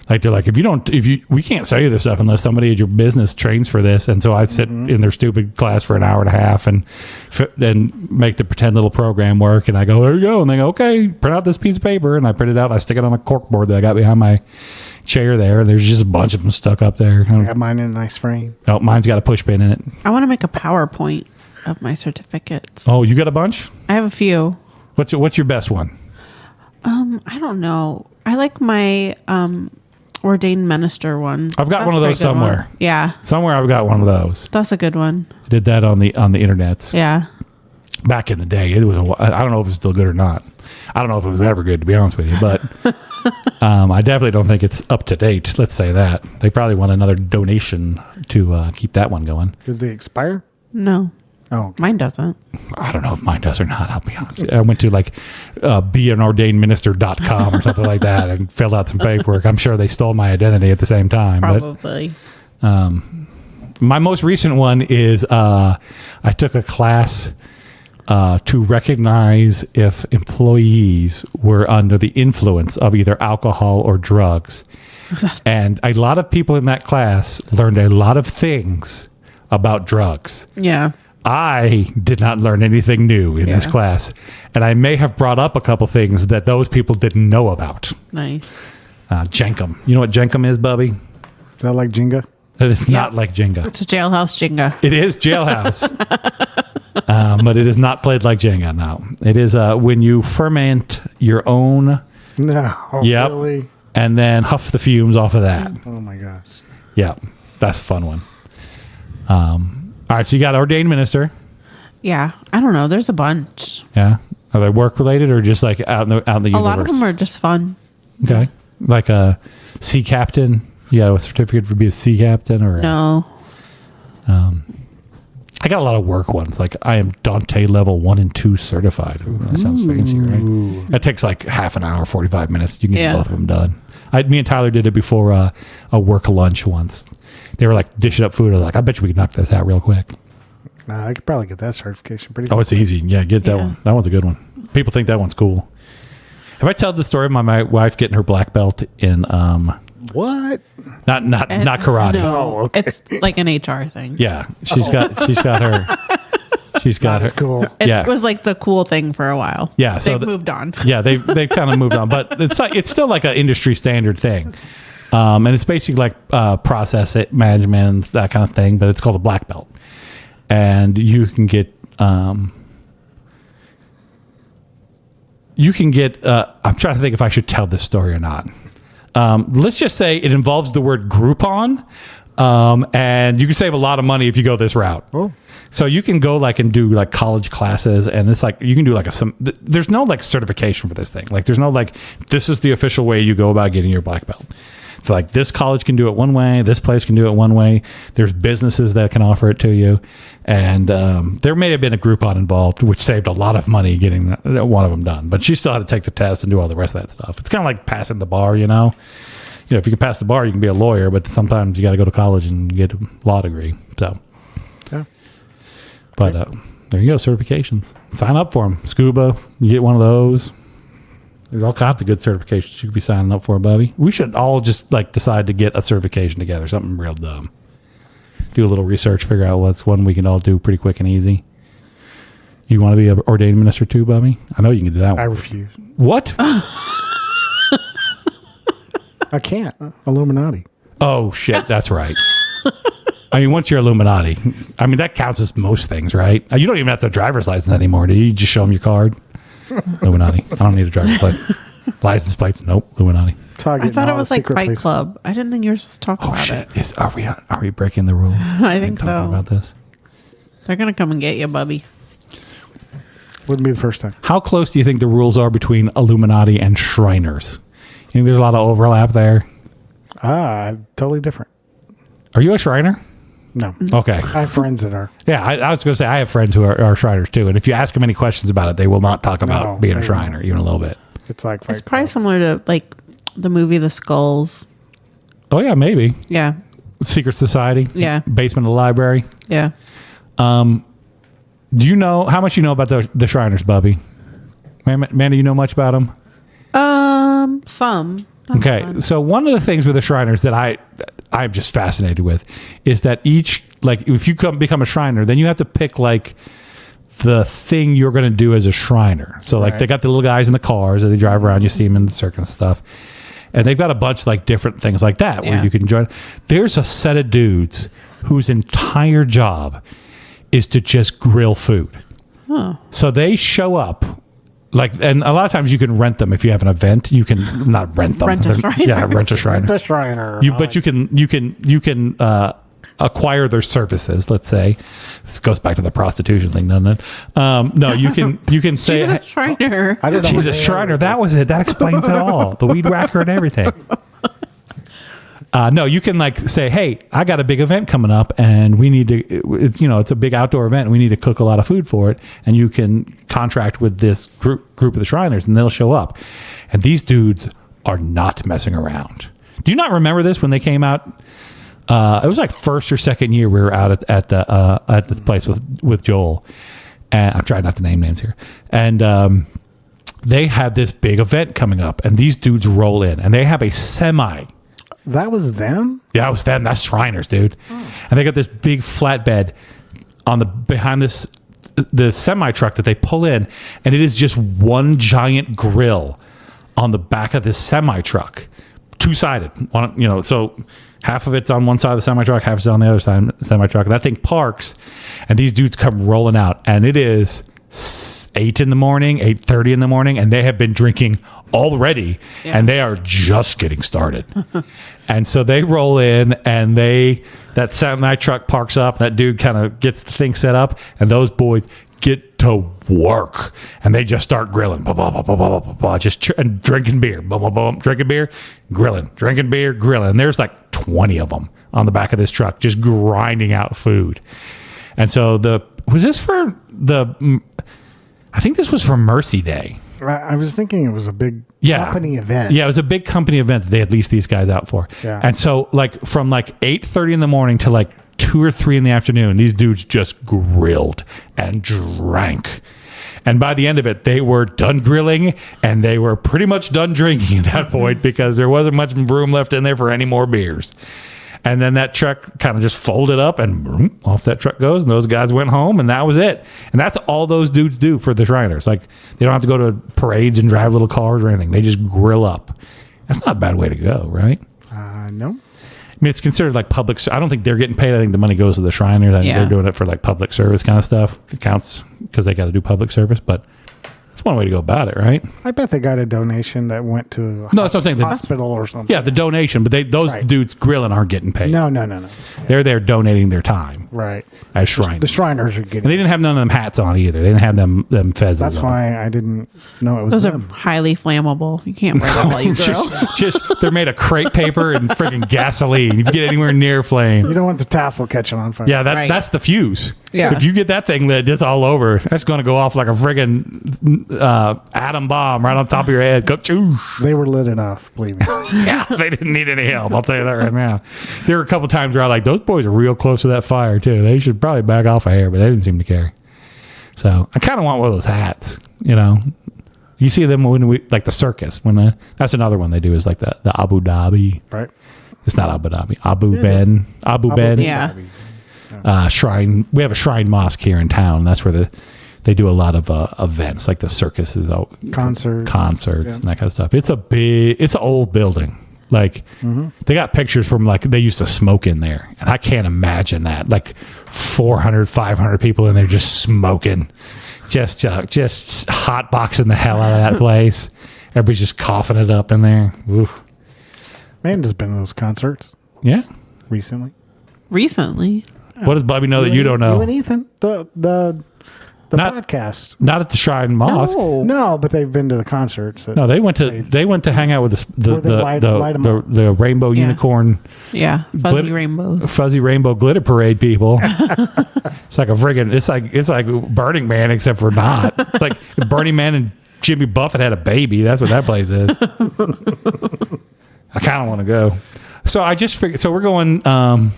Like they're like, we can't sell you this stuff unless somebody at your business trains for this. And so I sit in their stupid class for an hour and a half and make the pretend little program work. And I go, there you go. And they go, okay, print out this piece of paper. And I print it out. And I stick it on a cork board that I got behind my chair there. There's just a bunch of them stuck up there. I got mine in a nice frame. Oh, mine's got a push pin in it. I want to make a PowerPoint of my certificates. Oh, you got a bunch? I have a few. What's your best one? I don't know. I like my ordained minister one. I've got one of those somewhere. One. Yeah. Somewhere I've got one of those. That's a good one. I did that on the internets. Yeah. Back in the day. It was I don't know if it's still good or not. I don't know if it was ever good, to be honest with you, but I definitely don't think it's up to date. Let's say that. They probably want another donation to keep that one going. Did they expire? No. Oh, okay. Mine doesn't. I don't know if mine does or not. I'll be honest. I went to like beanoordainedminister.com or something like that and filled out some paperwork. I'm sure they stole my identity at the same time. Probably. But, my most recent one is I took a class to recognize if employees were under the influence of either alcohol or drugs. And a lot of people in that class learned a lot of things about drugs. Yeah. I did not learn anything new in this class, and I may have brought up a couple things that those people didn't know about. Nice. Jenkum. You know what Jenkum is, Bubby? Is that like Jenga? It is not like Jenga. It's jailhouse Jenga. It is jailhouse, but it is not played like Jenga. No, it is when you ferment your own. No. Yep. Really? And then huff the fumes off of that. Oh my gosh. Yeah, that's a fun one. All right, so you got ordained minister. Yeah. I don't know. There's a bunch. Yeah. Are they work related or just like out in the universe? A lot of them are just fun. Okay. Like a sea captain. You got a certificate for being a sea captain or No. I got a lot of work ones. Like I am Dante level 1 and 2 certified. Ooh, that sounds fancy, right? It takes like half an hour, 45 minutes. You can get both of them done. Me and Tyler did it before a work lunch once. They were like dishing up food. I was like, I bet you we can knock this out real quick. I could probably get that certification pretty Oh, it's easy. Yeah, get that one. That one's a good one. People think that one's cool. Have I told the story of my wife getting her black belt in What? not karate? No. Oh, okay. It's like an HR thing. Yeah, she's got her. Cool. It was like the cool thing for a while. Yeah, so they've moved on. Yeah, they've kind of moved on, but it's still like an industry standard thing, and it's basically like process management and that kind of thing. But it's called a black belt, and you can get. I'm trying to think if I should tell this story or not. Let's just say it involves the word Groupon, and you can save a lot of money if you go this route. Oh. So you can go like and do like college classes, and it's like you can do like there's no like certification for this thing. Like there's no like this is the official way you go about getting your black belt. So like this college can do it one way, this place can do it one way. There's businesses that can offer it to you, and there may have been a Groupon involved, which saved a lot of money getting one of them done. But she still had to take the test and do all the rest of that stuff. It's kind of like passing the bar, you know. You know, if you can pass the bar, you can be a lawyer, but sometimes you got to go to college and get a law degree. So. Yeah. But there you go, certifications. Sign up for them. Scuba, you get one of those. There's all kinds of good certifications you could be signing up for, Bubby. We should all just like decide to get a certification together, something real dumb. Do a little research, figure out what's one we can all do pretty quick and easy. You want to be an ordained minister too, Bubby? I know you can do that one. I refuse. What? I can't. Illuminati. Oh, shit, that's right. I mean, once you're Illuminati, I mean, that counts as most things, right? You don't even have to have a driver's license anymore, do you? You just show them your card. Illuminati. I don't need a driver's license. License plates. Nope. Illuminati. I thought it was like Fight Club. I didn't think you were supposed to talk about it. Are we breaking the rules? I think so. About this? They're going to come and get you, Bubby. Wouldn't be the first time. How close do you think the rules are between Illuminati and Shriners? You think there's a lot of overlap there? Totally different. Are you a Shriner? No. Okay. I have friends that are. Yeah, I was going to say I have friends who are Shriners too, and if you ask them any questions about it, they will not talk about being a Shriner even a little bit. It's like Fight It's probably Club. similar to like the movie The Skulls. Oh yeah, maybe Yeah. Secret Society. Yeah. Basement of the library. Yeah. Do you know how much you know about the Shriners, Bubby? Man, do you know much about them? Some. Not Okay, fun. so one of the things with the Shriners that I'm just fascinated with is that each, like, if you become a Shriner, then you have to pick like the thing you're going to do as a Shriner. So like Right. they got the little guys in the cars that they drive around. You see them in the circus and stuff, and they've got a bunch of like different things like that where Yeah. you can join. There's a set of dudes whose entire job is to just grill food. So they show up. Like, and a lot of times you can rent them if you have an event. You can not rent them. Rent a Shriner. Yeah, rent a Shriner. The Shriner. But you can acquire their services. Let's say this goes back to the prostitution thing, doesn't it? No, you can say She's a Shriner. I don't know she's what a they Shriner. are. That was it. That explains it all. The weed whacker and everything. No, you can like say, hey, I got a big event coming up and we need to, it's a big outdoor event and we need to cook a lot of food for it. And you can contract with this group of the Shriners and they'll show up. And these dudes are not messing around. Do you not remember this when they came out? It was like first or second year we were out at the place with Joel. And I'm trying not to name names here. And they have this big event coming up and these dudes roll in and they have a semi. That was them? Yeah, it was them. That's Shriners, dude. And they got this big flatbed behind the semi truck that they pull in, and it is just one giant grill on the back of this semi truck, two-sided. So half of it's on one side of the semi truck, half is on the other side of the semi truck. That thing parks, and these dudes come rolling out, and it is 8 in the morning, 8:30 in the morning, and they have been drinking already, and they are just getting started. And so they roll in, and that semi truck parks up. That dude kind of gets the thing set up, and those boys get to work, and they just start grilling, blah, blah, blah, blah, blah, blah, blah, and drinking beer, blah, blah, blah, drinking beer, grilling, drinking beer, grilling. And there's like 20 of them on the back of this truck, just grinding out food. And so I think this was for Mercy Day. I was thinking it was a big Yeah. company event. Yeah, it was a big company event that they had leased these guys out for. Yeah. And so like from like 8:30 in the morning to like 2 or 3 in the afternoon, these dudes just grilled and drank. And by the end of it, they were done grilling and they were pretty much done drinking at that point because there wasn't much room left in there for any more beers. And then that truck kind of just folded up and boom, off that truck goes. And those guys went home and that was it. And that's all those dudes do for the Shriners. Like they don't have to go to parades and drive little cars or anything. They just grill up. That's not a bad way to go, right? No. I mean, it's considered like public. I don't think they're getting paid. I think the money goes to the Shriners. I think Yeah. they're doing it for like public service kind of stuff. It counts because they got to do public service. But it's one way to go about it, right? I bet they got a donation that went to No, that's what I'm saying. hospital or something. Yeah, the donation. But those Right. dudes grilling aren't getting paid. No. They're there donating their time Right. as Shriners. The Shriners are And getting. they didn't have none of them hats on either. They didn't have them fezzes That's on. why I didn't know it was Those are them. highly flammable. You can't wear that while you grill. just they're made of crepe paper and freaking gasoline. If you get anywhere near flame. You don't want the tassel catching on fire. Yeah, Right. that's the fuse. Yeah. If you get that thing lit just all over, that's going to go off like a friggin' atom bomb right on top of your head. Go, choo. They were lit enough, believe me. Yeah, they didn't need any help. I'll tell you that right now. There were a couple times where I like, those boys are real close to that fire too. They should probably back off of here, but they didn't seem to care. So I kind of want one of those hats, You see them when we like the circus. That's another one they do is like the Abu Dhabi. Right? It's not Abu Dhabi. Abu Ben. Yeah. Shrine. We have a shrine mosque here in town. That's where they do a lot of events, like the circuses, Concerts. and that kind of stuff. It's an old building. Like they got pictures from like they used to smoke in there, and I can't imagine that. Like 400, 500 people in there just smoking, just hot boxing the hell out of that place. Everybody's just coughing it up in there. Oof. Amanda's been to those concerts Yeah. recently. Recently. What does Bobby know that you don't know? You and Ethan, the Not- podcast. Not at the Shrine Mosque. No, but they've been to the concerts. No, they went to hang out with Where they light 'em up. the rainbow Yeah. unicorn Yeah. Fuzzy Glitter- rainbows. fuzzy rainbow glitter parade people. It's like it's like Burning Man except for not. It's like if Burning Man and Jimmy Buffett had a baby. That's what that place is. I kind of want to go. So I just figured. So we're going. I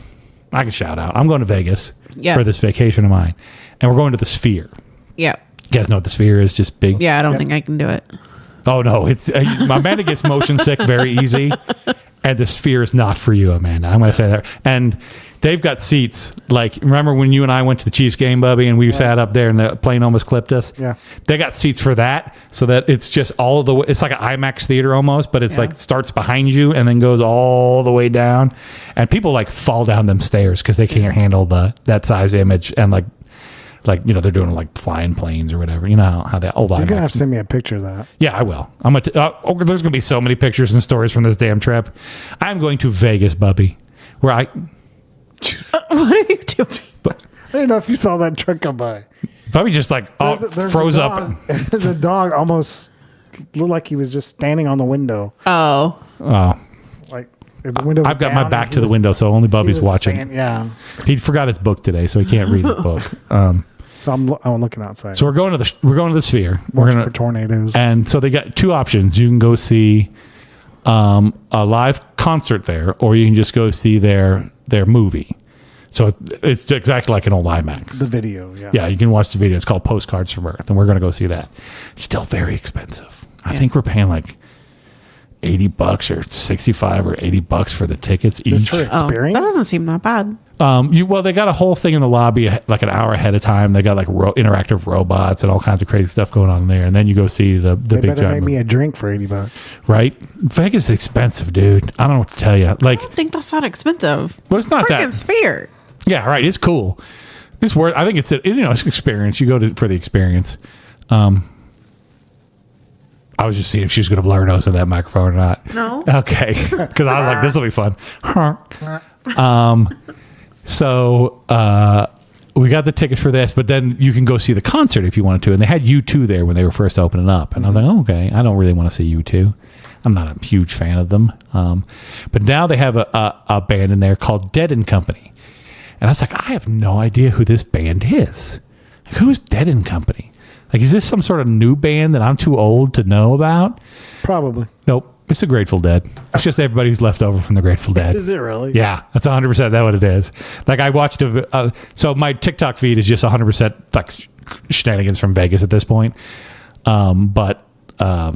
can shout out. I'm going to Vegas for this vacation of mine, and we're going to the Sphere. Yeah. You guys know what the Sphere is? Just big. Yeah, I don't think I can do it. Oh no, it's Amanda gets motion sick very easy, and the Sphere is not for you, Amanda. I'm going to say that. And they've got seats. Like, remember when you and I went to the Chiefs game, Bubby, and we sat up there and the plane almost clipped us? Yeah. They got seats for that, so that it's just all of the way. It's like an IMAX theater almost, but it's like starts behind you and then goes all the way down. And people like fall down them stairs because they can't handle that size image. And like they're doing like flying planes or whatever. You know how that old IMAX. You're going to have to send me a picture of that. Yeah, I will. I'm going to. There's going to be so many pictures and stories from this damn trip. I'm going to Vegas, Bubby, where I. What are you doing? I didn't know if you saw that truck come by. Bubby just like froze up. The dog almost looked like he was just standing on the window. Oh. Like the window. I've got my back to the window, so only Bubby's watching. Yeah. He forgot his book today, so he can't read his book. So I'm looking outside. So we're going to the Sphere. We're going for tornadoes. And so they got two options. You can go see a live concert there, or you can just go see their movie. So it's exactly like an old IMAX. The video, yeah. Yeah, you can watch the video. It's called Postcards from Earth, and we're going to go see that. Still very expensive. I think we're paying like $80 or $65 or $80 for the tickets each. For experience? That doesn't seem that bad. Well, they got a whole thing in the lobby like an hour ahead of time. They got like interactive robots and all kinds of crazy stuff going on there. And then you go see the big better giant make movie. me a drink for $80. Right? Vegas is expensive, dude. I don't know what to tell you. Like, I don't think that's not expensive. Well, it's not Freaking that. Sphere. Yeah, right. It's cool. It's worth. I think it's it's an experience. You go for the experience. I was just seeing if she was going to blow her nose in that microphone or not. No. Okay. Because I was like, this will be fun. So we got the tickets for this, but then you can go see the concert if you wanted to. And they had U2 there when they were first opening up. And I was like, oh, okay, I don't really want to see U2. I'm not a huge fan of them. But now they have a band in there called Dead & Company. And I was like, I have no idea who this band is. Like, who's Dead & Company? Like, is this some sort of new band that I'm too old to know about? Probably. Nope. It's the Grateful Dead. It's just everybody who's left over from the Grateful Dead. Is it really? Yeah, that's 100% that what it is. Like, I watched so my TikTok feed is just 100% like shenanigans from Vegas at this point. But I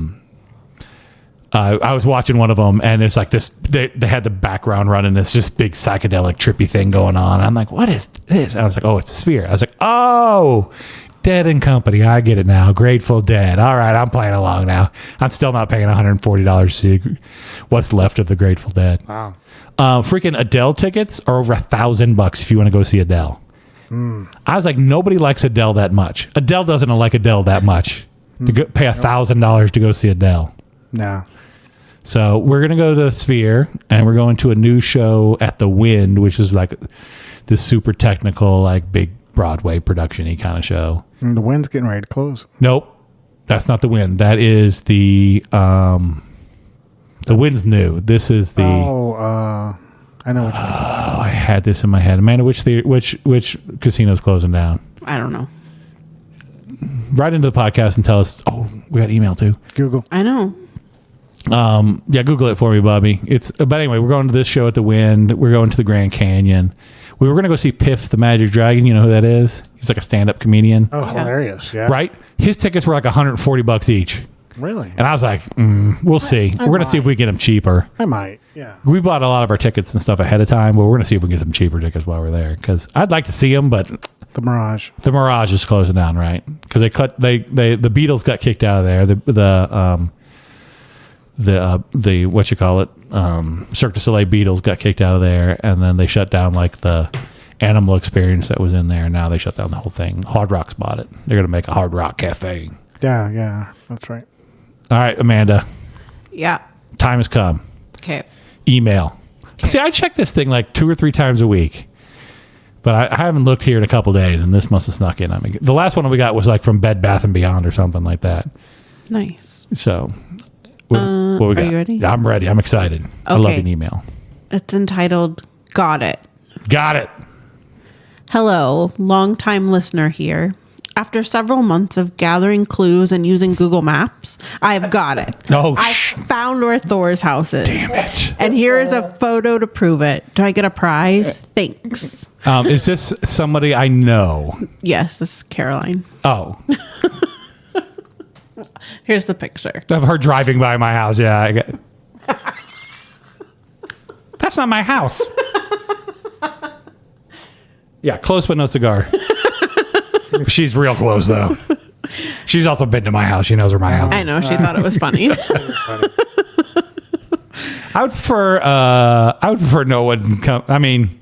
was watching one of them, and it's like this. They had the background running this just big psychedelic trippy thing going on. And I'm like, what is this? And I was like, oh, it's a Sphere. I was like, oh, Dead & Company. I get it now. Grateful Dead. All right, I'm playing along now. I'm still not paying $140 to see what's left of the Grateful Dead. Wow. Freaking Adele tickets are over $1,000 if you want to go see Adele. I was like, nobody likes Adele that much. Adele doesn't like Adele that much to pay $1,000 to go see Adele. No. So we're going to go to the Sphere, and we're going to a new show at the Wind, which is like this super technical, like big Broadway production-y kind of show. And the Wind's getting ready to close. Nope. That's not the Wind. That is the Wind's new. This is the... I know what you mean. Oh, I had this in my head. Amanda, which casino's closing down? I don't know. Write into the podcast and tell us. Oh, we got email too. Google. I know. Yeah, Google it for me, Bobby. But anyway, we're going to this show at the Wind. We're going to the Grand Canyon. We were going to go see Piff the Magic Dragon. You know who that is? He's like a stand-up comedian. Oh, hilarious. Yeah. Right? His tickets were like $140 each. Really? And I was like, we'll see. We're going to see if we get them cheaper. I might. Yeah. We bought a lot of our tickets and stuff ahead of time, but we're going to see if we can get some cheaper tickets while we're there. Because I'd like to see them, but The Mirage. the Mirage is closing down, right? Because the Beatles got kicked out of there. The what you call it, Cirque du Soleil Beatles got kicked out of there, and then they shut down like the Animal Experience that was in there. And now they shut down the whole thing. Hard Rock's bought it. They're going to make a Hard Rock cafe. Yeah, that's right. All right, Amanda. Yeah. Time has come. Okay. Email. See, I check this thing like 2 or 3 times a week, but I haven't looked here in a couple days, and this must have snuck in. I mean, the last one we got was like from Bed Bath & Beyond or something like that. Nice. So, what we got? Are you ready? Yeah, I'm ready. I'm excited. I love an email. It's entitled Got It. Got it. Hello, long-time listener here. After several months of gathering clues and using Google Maps, I've got it. I found where Thor's house is. Damn it. And here is a photo to prove it. Do I get a prize? Thanks. Is this somebody I know? Yes, this is Caroline. Oh. Here's the picture. Of her driving by my house. Yeah. That's not my house. Yeah, close but no cigar. She's real close, though. She's also been to my house. She knows where my house is. I know. She thought it was funny. I would prefer no one come. I mean,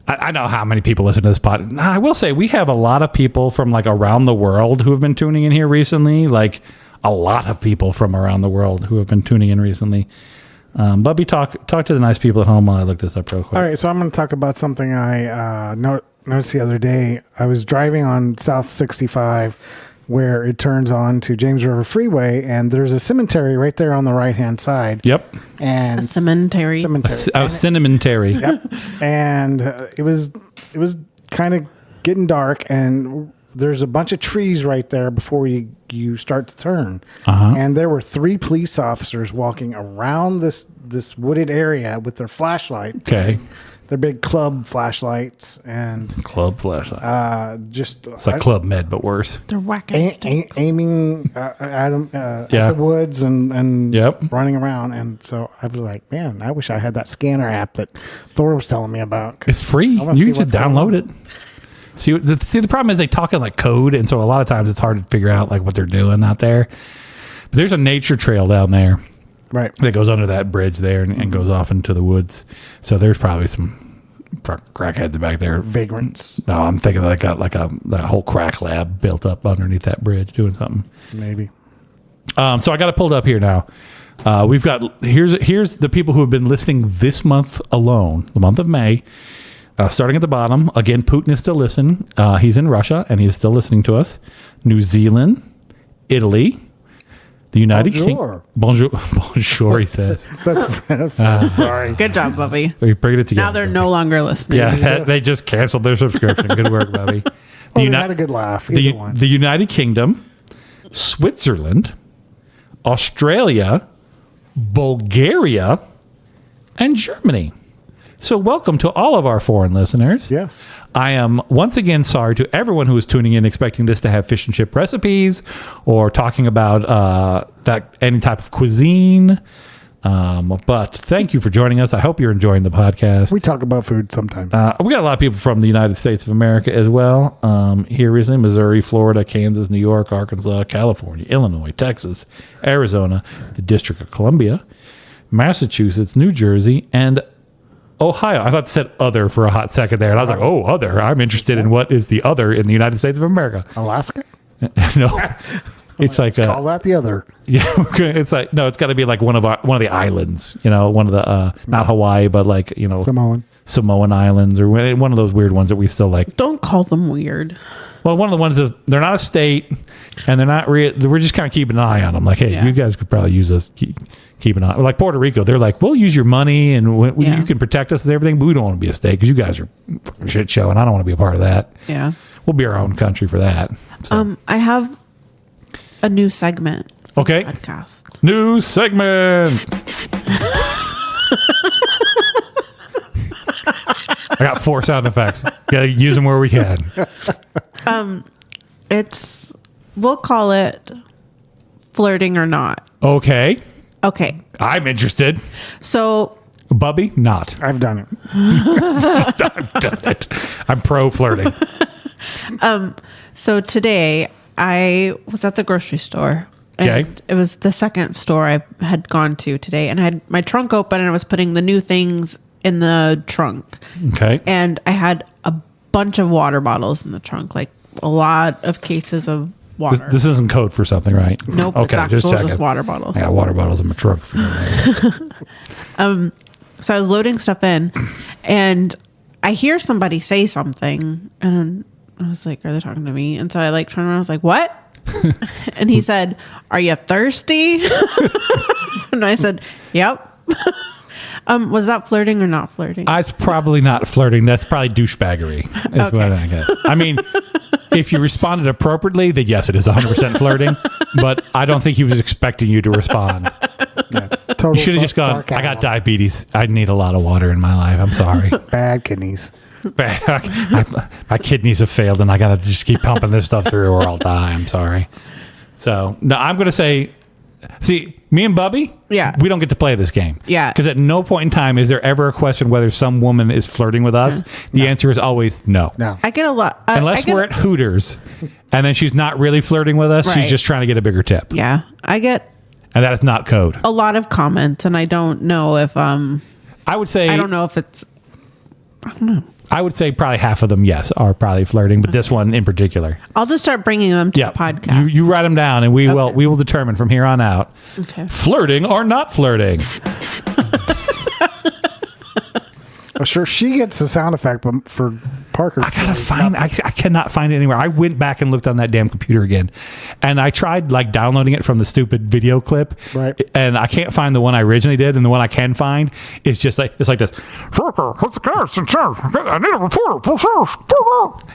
I know how many people listen to this pod. I will say we have a lot of people from like around the world who have been tuning in here recently. Like a lot of people from around the world who have been tuning in recently. Bubby, talk to the nice people at home while I look this up real quick. All right, so I'm going to talk about something I noticed the other day. I was driving on South 65 where it turns on to James River Freeway, and there's a cemetery right there on the right-hand side. Yep. And a cemetery. Cinnamon-tary. Yep. And it was kind of getting dark, and there's a bunch of trees right there before you start to turn. And there were 3 police officers walking around this wooded area with their flashlight. Okay. Their big club flashlights and club flashlights. It's like Club Med, but worse. They're whacking aiming at the woods and running around. And so I was like, man, I wish I had that scanner app that Thor was telling me about. It's free. You can just download it. See, the problem is they talk in like code, and so a lot of times it's hard to figure out like what they're doing out there. But there's a nature trail down there, right? That goes under that bridge there and goes off into the woods. So there's probably some crackheads back there. Vagrants. No, I'm thinking they got like that whole crack lab built up underneath that bridge doing something. Maybe. So I got it pulled up here now. We've got here's the people who have been listening this month alone, the month of May. Starting at the bottom, again, Putin is still listening. He's in Russia, and he's still listening to us. New Zealand, Italy, the United Kingdom. Bonjour, he says. Sorry. Good job, Bubby. We bring it together. Now they're no longer listening. Yeah, they just canceled their subscription. Good work, Bubby. They had a good laugh. The United Kingdom, Switzerland, Australia, Bulgaria, and Germany. So welcome to all of our foreign listeners. Yes. I am once again sorry to everyone who is tuning in expecting this to have fish and chip recipes or talking about any type of cuisine. But thank you for joining us. I hope you're enjoying the podcast. We talk about food sometimes. We got a lot of people from the United States of America as well. Here recently, Missouri, Florida, Kansas, New York, Arkansas, California, Illinois, Texas, Arizona, the District of Columbia, Massachusetts, New Jersey, and Ohio. I thought it said other for a hot second there. And I was like, oh, other. I'm interested in what is the other in the United States of America. Alaska? No. It's like call that the other. Yeah, it's like no, it's got to be like one of the islands, one of the not Hawaii, but like Samoan islands or one of those weird ones that we still like. Don't call them weird. Well, one of the ones that they're not a state, and they're not. We're just kind of keeping an eye on them. Like, hey, you guys could probably use us. Keep an eye. Like Puerto Rico, they're like, we'll use your money and you can protect us and everything, but we don't want to be a state because you guys are a shit show, and I don't want to be a part of that. Yeah, we'll be our own country for that. So. I have a new segment. Okay. Podcast. New segment. I got 4 sound effects. Gotta use them where we can. We'll call it flirting or not. Okay. I'm interested. So, Bubby, not. I've done it. I've done it. I'm pro flirting. So today I was at the grocery store. And it was the second store I had gone to today, and I had my trunk open and I was putting the new things in the trunk. Okay. And I had a bunch of water bottles in the trunk, like a lot of cases of water. This isn't code for something, right? Nope. Okay, just water bottles. I got water bottles in my trunk. So I was loading stuff in, and I hear somebody say something, and I was like, "Are they talking to me?" And so I turned around. I was like, "What?" And he said, "Are you thirsty?" And I said, "Yep." Was that flirting or not flirting? It's probably not flirting. That's probably douchebaggery. Is what I guess. I mean, If you responded appropriately, then yes, it is 100% flirting. But I don't think he was expecting you to respond. Yeah, total You should have just gone, I got diabetes. I need a lot of water in my life. I'm sorry. Bad kidneys. My kidneys have failed, and I got to just keep pumping this stuff through or I'll die. I'm sorry. So, no, I'm going to say, see, me and Bubby, Yeah. we don't get to play this game. Yeah. Because at no point in time is there ever a question whether some woman is flirting with us. The answer is always no. No. I get a lot. Unless we're at Hooters, and then she's not really flirting with us. Right. She's just trying to get a bigger tip. Yeah. I get And that is not code. a lot of comments, and I don't know if I would say I don't know if it's I would say probably half of them, yes, are probably flirting, but this one in particular. I'll just start bringing them to Yeah. the podcast. You write them down, and we will determine from here on out. Okay. Flirting or not flirting. Oh, sure, she gets the sound effect, but for Parker, I gotta find. I cannot find it anywhere. I went back and looked on that damn computer again, and I tried like downloading it from the stupid video clip. Right. And I can't find the one I originally did, and the one I can find is just like it's like this. I need a reporter.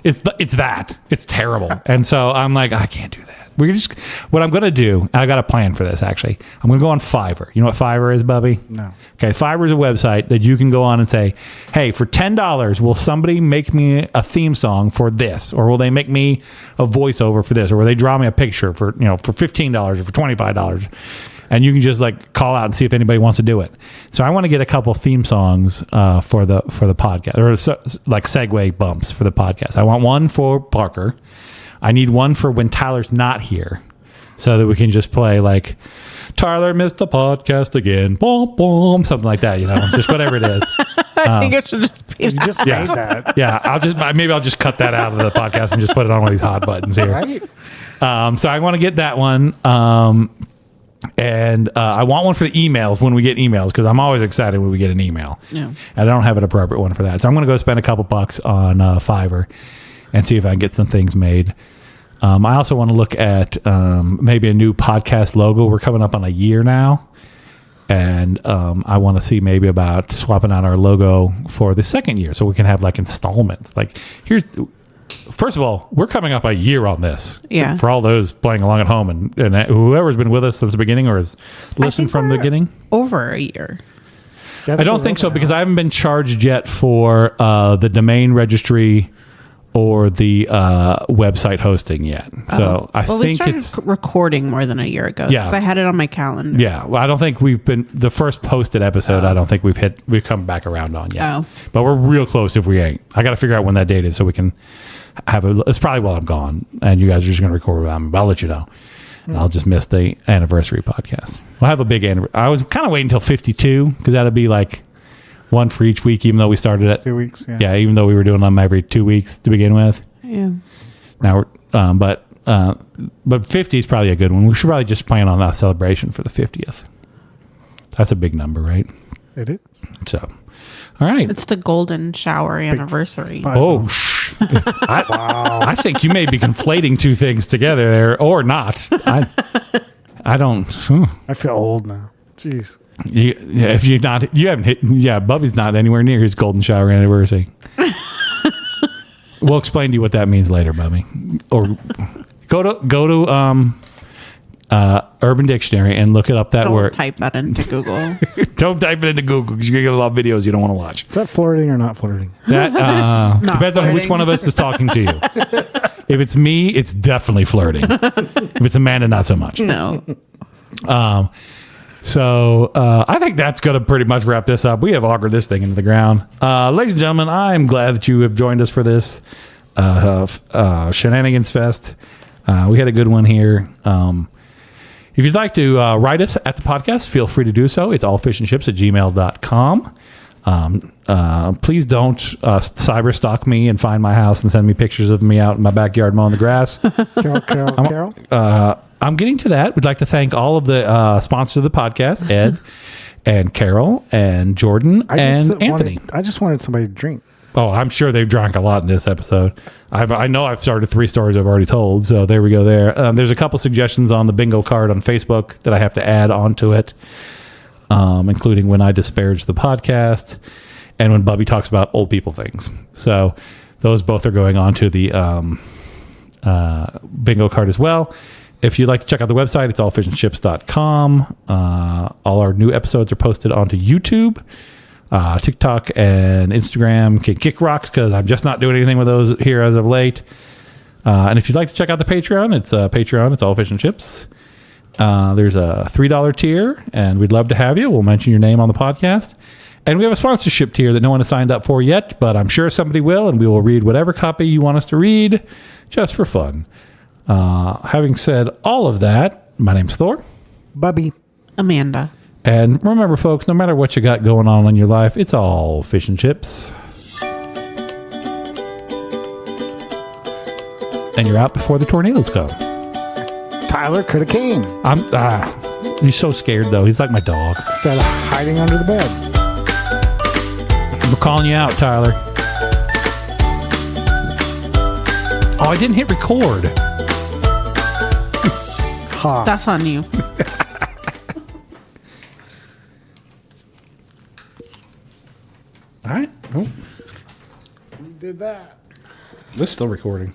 It's that. It's terrible. And so I'm like, I can't do that. We're just what I'm gonna do. And I got a plan for this actually. I'm gonna go on Fiverr. You know what Fiverr is, Bubby? No. Okay, Fiverr is a website that you can go on and say, hey, for $10, will somebody make me a theme song for this? Or will they make me a voiceover for this? Or will they draw me a picture for $15 or for $25? And you can just like call out and see if anybody wants to do it. So I want to get a couple theme songs for the podcast, or like segue bumps for the podcast. I want one for Parker. I need one for when Tyler's not here, so that we can just play like Tyler missed the podcast again, boom, boom, something like that. Just whatever it is. I think it should just be you that. just made that. Yeah, I'll just cut that out of the podcast and just put it on one of these hot buttons here. Right? So I want to get that one. And I want one for the emails when we get emails, because I'm always excited when we get an email. Yeah. And I don't have an appropriate one for that. So I'm going to go spend a couple bucks on Fiverr and see if I can get some things made. I also want to look at maybe a new podcast logo. We're coming up on a year now. And I want to see maybe about swapping out our logo for the second year so we can have like installments. Like first of all, we're coming up a year on this. Yeah. For all those playing along at home and whoever's been with us since the beginning or has listened from the beginning. Over a year. I don't think so, because I haven't been charged yet for the domain registry or the website hosting yet. So I we think started it's... recording more than a year ago. Yeah. Because I had it on my calendar. Yeah, well, I don't think we've been... The first posted episode, I don't think we've come back around on yet. Oh. But we're real close if we ain't. I got to figure out when that date is so we can have it's probably while I'm gone, and you guys are just going to record without me, but I'll let you know. And I'll just miss the anniversary podcast. We'll have a big anniversary. I was kind of waiting until 52, because that'd be like one for each week, even though we started at 2 weeks. Yeah. Yeah, even though we were doing them every 2 weeks to begin with. Yeah. Now we're, but 50 is probably a good one. We should probably just plan on a celebration for the 50th. That's a big number, right? It is. So, all right. It's the golden shower anniversary. Oh, I think you may be conflating two things together there, or not. I don't. I feel old now. Jeez. If you're not, you haven't hit. Yeah, Bubby's not anywhere near his golden shower anniversary. We'll explain to you what that means later, Bubby. Or go to Urban Dictionary and look it up. That Don't word. type that into Google. Don't type it into Google, because you're gonna get a lot of videos you don't want to watch. Is that flirting or not flirting? That depends on which flirting. one of us is talking to you. If it's me, it's definitely flirting. If it's Amanda, not so much. No. So I think that's going to pretty much wrap this up. We have augured this thing into the ground. Ladies and gentlemen, I'm glad that you have joined us for this Shenanigans Fest. We had a good one here. If you'd like to write us at the podcast, feel free to do so. It's allfishandships@gmail.com. Please don't cyber stalk me and find my house and send me pictures of me out in my backyard mowing the grass. Carol? I'm getting to that. We'd like to thank all of the sponsors of the podcast, Ed and Carol and Jordan and Anthony. I just wanted somebody to drink. Oh, I'm sure they've drank a lot in this episode. I know I've started 3 stories I've already told, so there we go there. There's a couple suggestions on the bingo card on Facebook that I have to add onto it, including when I disparage the podcast and when Bubby talks about old people things. So those both are going on to the bingo card as well. If you'd like to check out the website, it's allfishandships.com. All our new episodes are posted onto YouTube, TikTok, and Instagram. Kick rocks, because I'm just not doing anything with those here as of late. And if you'd like to check out the Patreon, it's Patreon. It's All Fish and Chips. There's a $3 tier, and we'd love to have you. We'll mention your name on the podcast. And we have a sponsorship tier that no one has signed up for yet, but I'm sure somebody will, and we will read whatever copy you want us to read just for fun. Having said all of that, my name's Thor. Bubby. Amanda. And remember, folks, no matter what you got going on in your life, it's all fish and chips. And you're out before the tornadoes come. Tyler could have came. He's so scared, though. He's like my dog. Instead of hiding under the bed. We're calling you out, Tyler. Oh, I didn't hit record. Ha. That's on you. All right. Oh, Who did that? this is still recording.